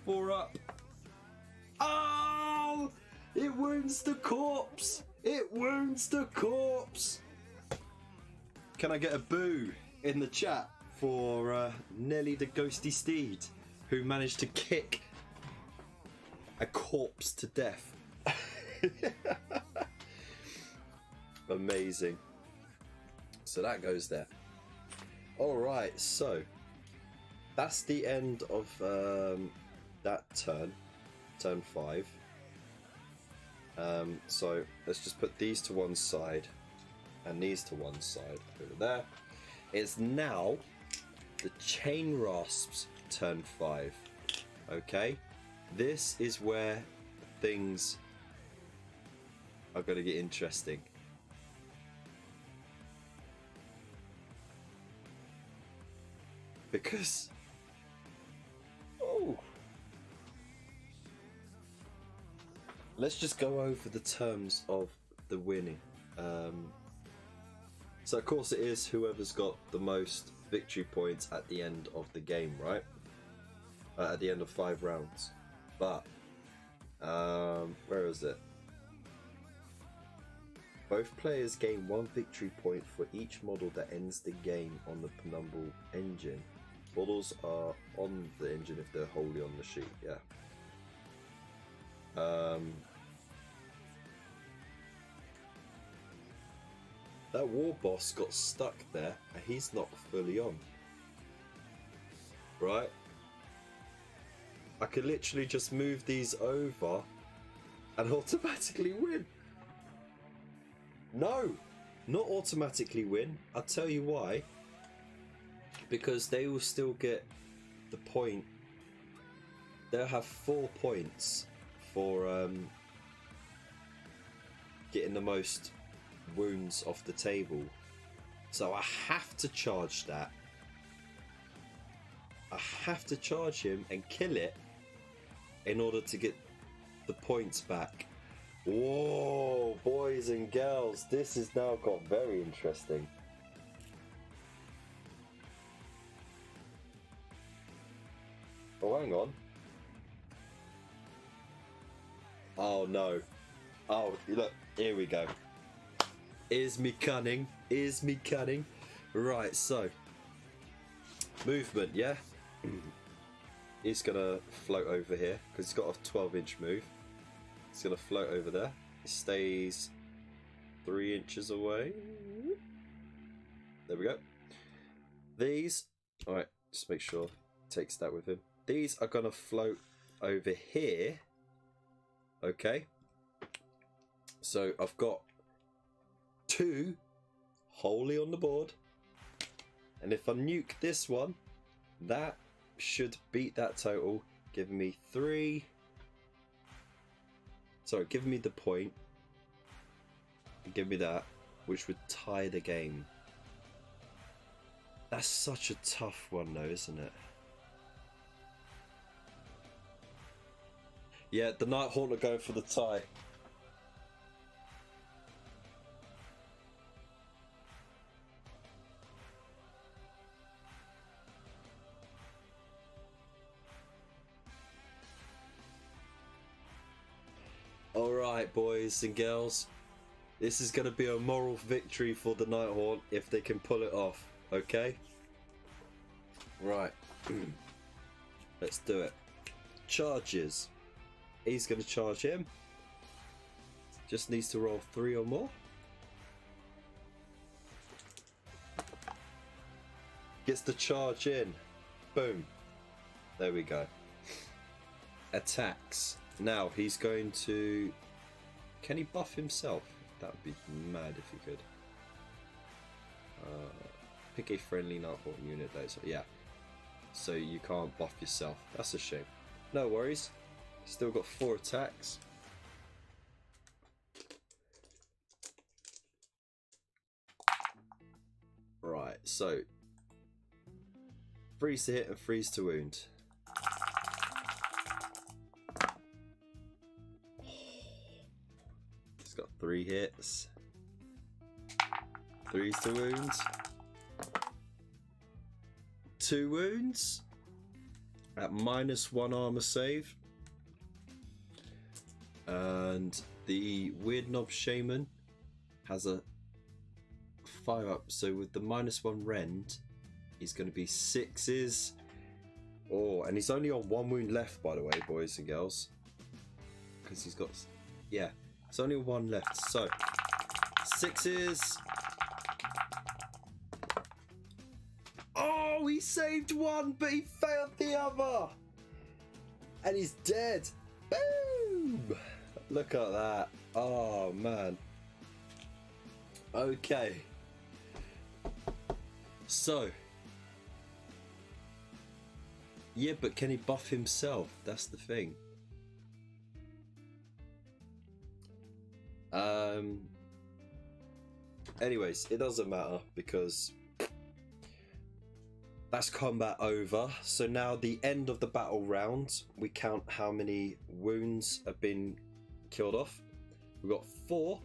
4 up. Oh! It wounds the corpse! It wounds the corpse! Can I get a boo in the chat for Nelly the Ghosty Steed, who managed to kick a corpse to death? Amazing. So that goes there. Alright, so that's the end of that turn. Turn 5. So let's just put these to one side and these to one side over there. It's now the chain rasps turn 5. Okay, this is where things are going to get interesting. Because let's just go over the terms of the winning. So of course it is whoever's got the most victory points at the end of the game, right? At the end of 5 rounds. But where is it? Both players gain 1 victory point for each model that ends the game on the Penumbral Engine. Models are on the engine if they're wholly on the sheet, yeah. That war boss got stuck there and he's not fully on. Right? I could literally just move these over and automatically win. No, not automatically win. I'll tell you why. Because they will still get the point. They'll have 4 points for getting the most wounds off the table. So I have to charge that. I have to charge him and kill it in order to get the points back. Whoa, boys and girls, this has now got very interesting. Oh, hang on. Oh no. Oh, look, here we go. Is me cunning? Is me cunning? Right, so movement, yeah? He's gonna float over here because he's got a 12-inch move. He's gonna float over there. He stays 3 inches away. There we go. These, alright, just make sure he takes that with him. These are gonna float over here. Okay. So I've got 2 wholly on the board. And if I nuke this one, that should beat that total, giving me 3. Sorry, giving me the point. And give me that, which would tie the game. That's such a tough one though, isn't it? Yeah, the Nighthaunt are going for the tie. Alright, boys and girls. This is going to be a moral victory for the Nighthaunt if they can pull it off, okay? Right. Let's do it. Charges. He's going to charge him. Just needs to roll 3 or more. Gets the charge in. Boom. There we go. Attacks. Now he's going to... Can he buff himself? That would be mad if he could. Pick a friendly Nighthaunt unit though. So yeah. So you can't buff yourself. That's a shame. No worries. Still got 4 attacks. Right, so freeze to hit and freeze to wound. It's got 3 hits. 3s to wound. 2 wounds at -1 armor save. And the Weird Knob Shaman has a 5 up, so with the -1 rend, he's going to be 6s. Oh, and he's only on 1 wound left, by the way, boys and girls, because he's got, yeah, it's only 1 left. So 6s. Oh, he saved 1, but he failed the other, and he's dead. Boom! Look at that. Oh man. Okay. So. Yeah, but can he buff himself? That's the thing. Anyways, it doesn't matter because that's combat over. So now the end of the battle round, we count how many wounds have been killed off. We've got 4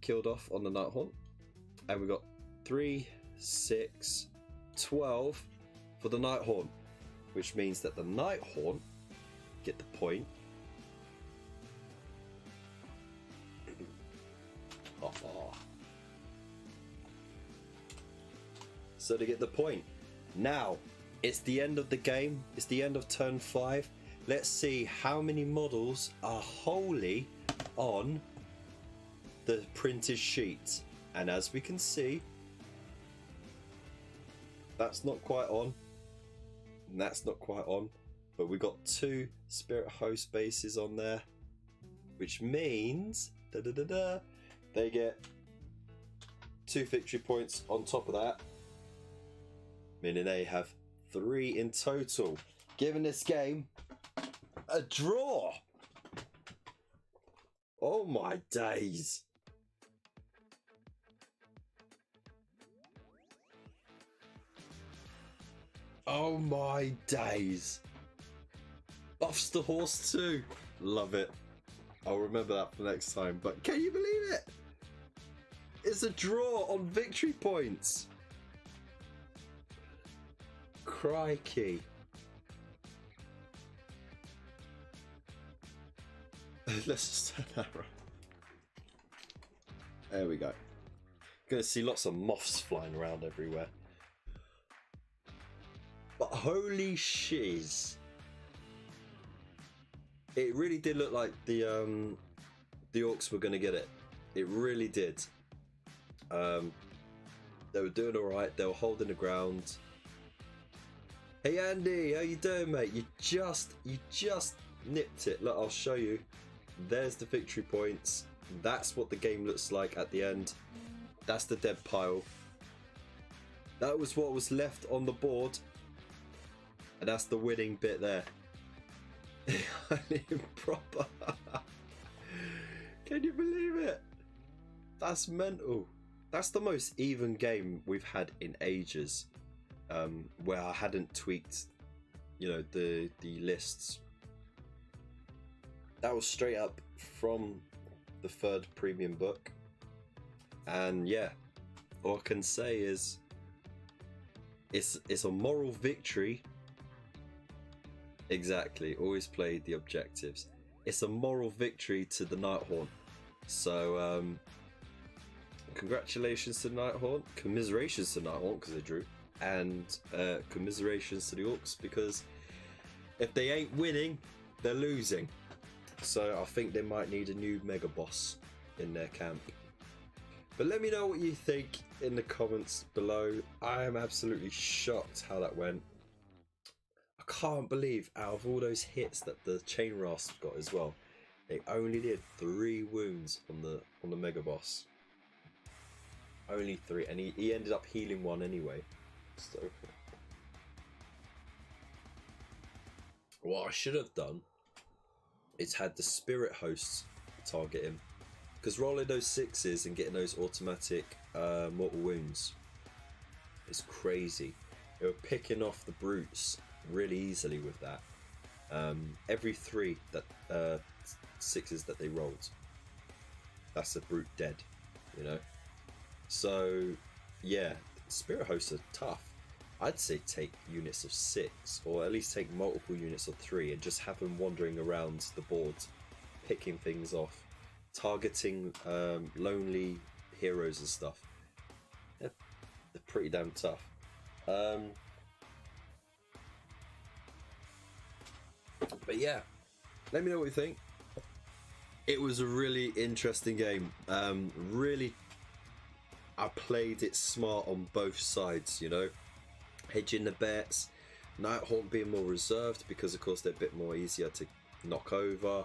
killed off on the Nighthaunt, and we've got 3, 6, 12 for the Nighthaunt, which means that the Nighthaunt get the point. So to get the point. Now, it's the end of the game. It's the end of turn 5. Let's see how many models are wholly on the printed sheet. And as we can see, that's not quite on. And that's not quite on. But we got 2 Spirit Host bases on there. Which means they get 2 victory points on top of that. Meaning they have 3 in total. Giving this game a draw. Oh my days. Oh my days. Buffs the horse too. Love it. I'll remember that for next time. But can you believe it? It's a draw on victory points. Crikey. Let's just turn that around. There we go. Gonna see lots of moths flying around everywhere. But holy shiz. It really did look like the Orcs were gonna get it. It really did. They were doing alright, they were holding the ground. Hey Andy, how you doing, mate? You just nipped it. Look, I'll show you. There's the victory points. That's what the game looks like at the end. That's the dead pile. That was what was left on the board. And that's the winning bit there. Improper. Can you believe it? That's mental. That's the most even game we've had in ages. Where I hadn't tweaked, you know, the lists. That was straight up from the 3rd premium book. And yeah, all I can say is it's a moral victory. Exactly, always play the objectives. It's a moral victory to the Nighthaunt. So congratulations to the Nighthaunt, commiserations to the Nighthaunt because they drew, and commiserations to the Orcs because if they ain't winning, they're losing. So I think they might need a new mega boss in their camp. But let me know what you think in the comments below. I am absolutely shocked how that went. I can't believe out of all those hits that the Chain Rasp got as well, they only did 3 wounds on the mega boss. Only 3, and he ended up healing 1 anyway. So what I should have done is had the Spirit Hosts target him, because rolling those 6s and getting those automatic mortal wounds is crazy. They were picking off the brutes really easily with that. Every 3 that 6s that they rolled, that's a brute dead, you know. So yeah, Spirit Hosts are tough. I'd say take units of 6, or at least take multiple units of 3 and just have them wandering around the board, picking things off, targeting lonely heroes and stuff. They're pretty damn tough. But yeah, let me know what you think. It was a really interesting game. Really, I played it smart on both sides, you know. Hedging the bets, Nighthaunt being more reserved because of course they're a bit more easier to knock over.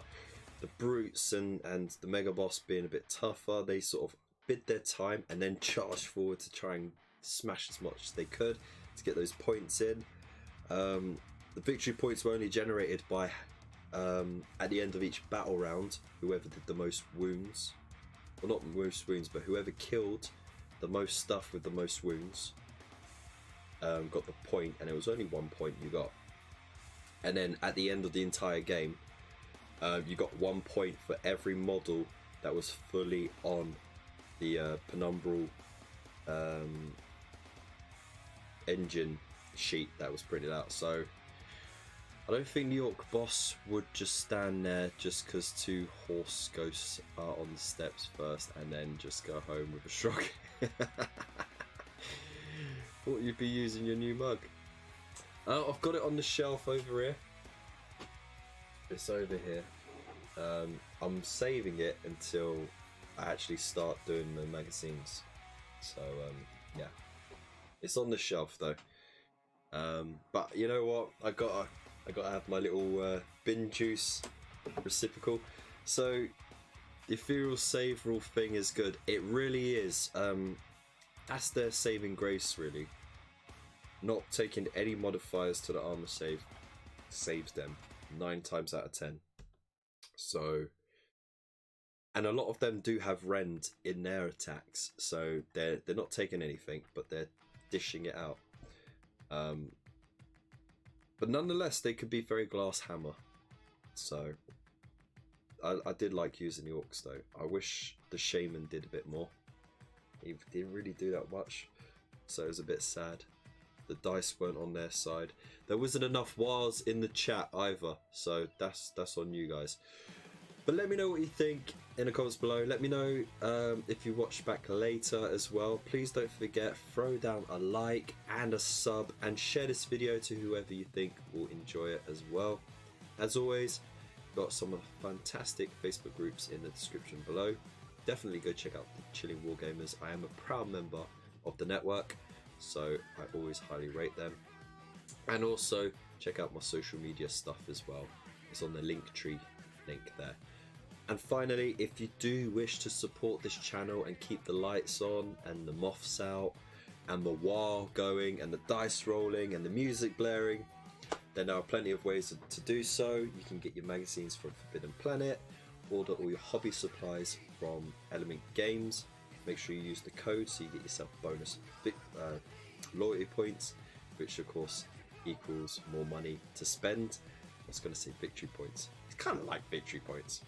The brutes and the mega boss being a bit tougher, they sort of bid their time and then charged forward to try and smash as much as they could to get those points in. The victory points were only generated by at the end of each battle round, whoever did the most wounds, well not most wounds, but whoever killed the most stuff with the most wounds got the point, and it was only 1 point you got. And then at the end of the entire game, you got 1 point for every model that was fully on the Penumbral Engine sheet that was printed out. So I don't think the Orc boss would just stand there just because 2 horse ghosts are on the steps first and then just go home with a shrug. Thought you'd be using your new mug. I've got it on the shelf over here. It's over here. I'm saving it until I actually start doing the magazines. So yeah, it's on the shelf though. But you know what? I gotta have my little bin juice reciprocal. So the ethereal save rule thing is good. It really is. That's their saving grace, really. Not taking any modifiers to the armor save saves them 9 times out of 10. So, and a lot of them do have rend in their attacks, so they're not taking anything, but they're dishing it out. But nonetheless, they could be very glass hammer. So I did like using the Orcs though. I wish the Shaman did a bit more. He didn't really do that much, so it was a bit sad. The dice weren't on their side. There wasn't enough wars in the chat either, so that's on you guys. But let me know what you think in the comments below. Let me know if you watch back later as well. Please don't forget, throw down a like and a sub and share this video to whoever you think will enjoy it as well. As always, got some of the fantastic Facebook groups in the description below. Definitely go check out the Chilling Wargamers. I am a proud member of the network, so I always highly rate them. And also check out my social media stuff as well. It's on the Linktree link there. And finally, if you do wish to support this channel and keep the lights on and the moths out and the war going and the dice rolling and the music blaring, then there are plenty of ways to do so. You can get your magazines from Forbidden Planet, order all your hobby supplies from Element Games. Make sure you use the code so you get yourself bonus loyalty points, which of course equals more money to spend. I was going to say victory points. It's kind of like victory points.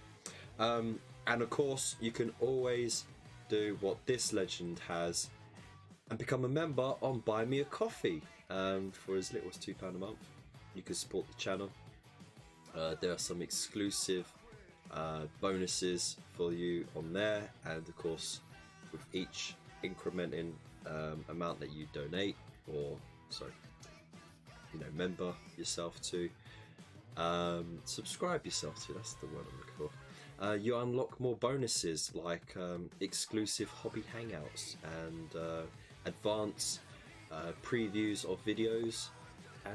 And of course, you can always do what this legend has and become a member on Buy Me a Coffee for as little as £2 a month. You can support the channel. There are some exclusive bonuses for you on there, and of course, with each incrementing amount that you donate, or sorry, member yourself to, subscribe yourself to. That's the word I'm looking for. You unlock more bonuses like exclusive hobby hangouts and advanced previews of videos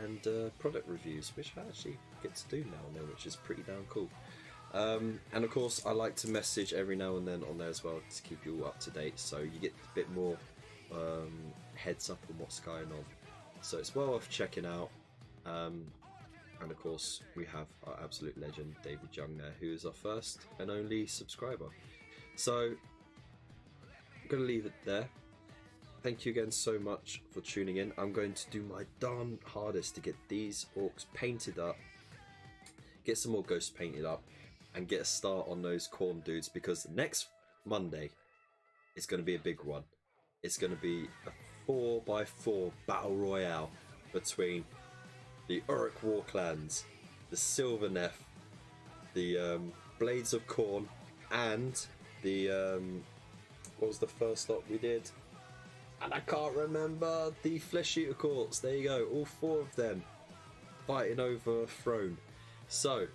and product reviews, which I actually get to do now and then, which is pretty damn cool. And of course, I like to message every now and then on there as well to keep you all up to date, so you get a bit more heads up on what's going on. So it's well worth checking out. And of course, we have our absolute legend, David Young there, who is our first and only subscriber. So, I'm going to leave it there. Thank you again so much for tuning in. I'm going to do my darn hardest to get these orcs painted up, get some more ghosts painted up, and get a start on those corn dudes, because next Monday is going to be a big one. It's going to be a 4x4 battle royale between the Orruk War Clans, the Sylvaneth, the Blades of Corn, and the what was the first lot we did? And I can't remember. The Flesh Eater Courts. There you go. All 4 of them fighting over a throne. So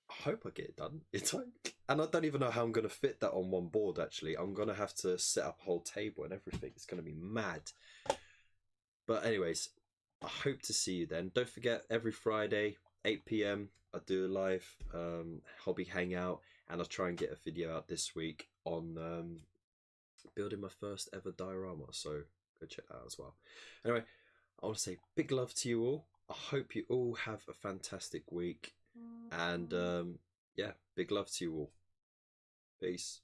I hope I get it done in time. And I don't even know how I'm going to fit that on one board. Actually, I'm going to have to set up a whole table and everything. It's going to be mad. But anyways, I hope to see you then. Don't forget, every Friday, 8 PM, I do a live hobby hangout, and I'll try and get a video out this week on building my first ever diorama, so go check that out as well. Anyway, I want to say big love to you all. I hope you all have a fantastic week, and yeah, big love to you all. Peace.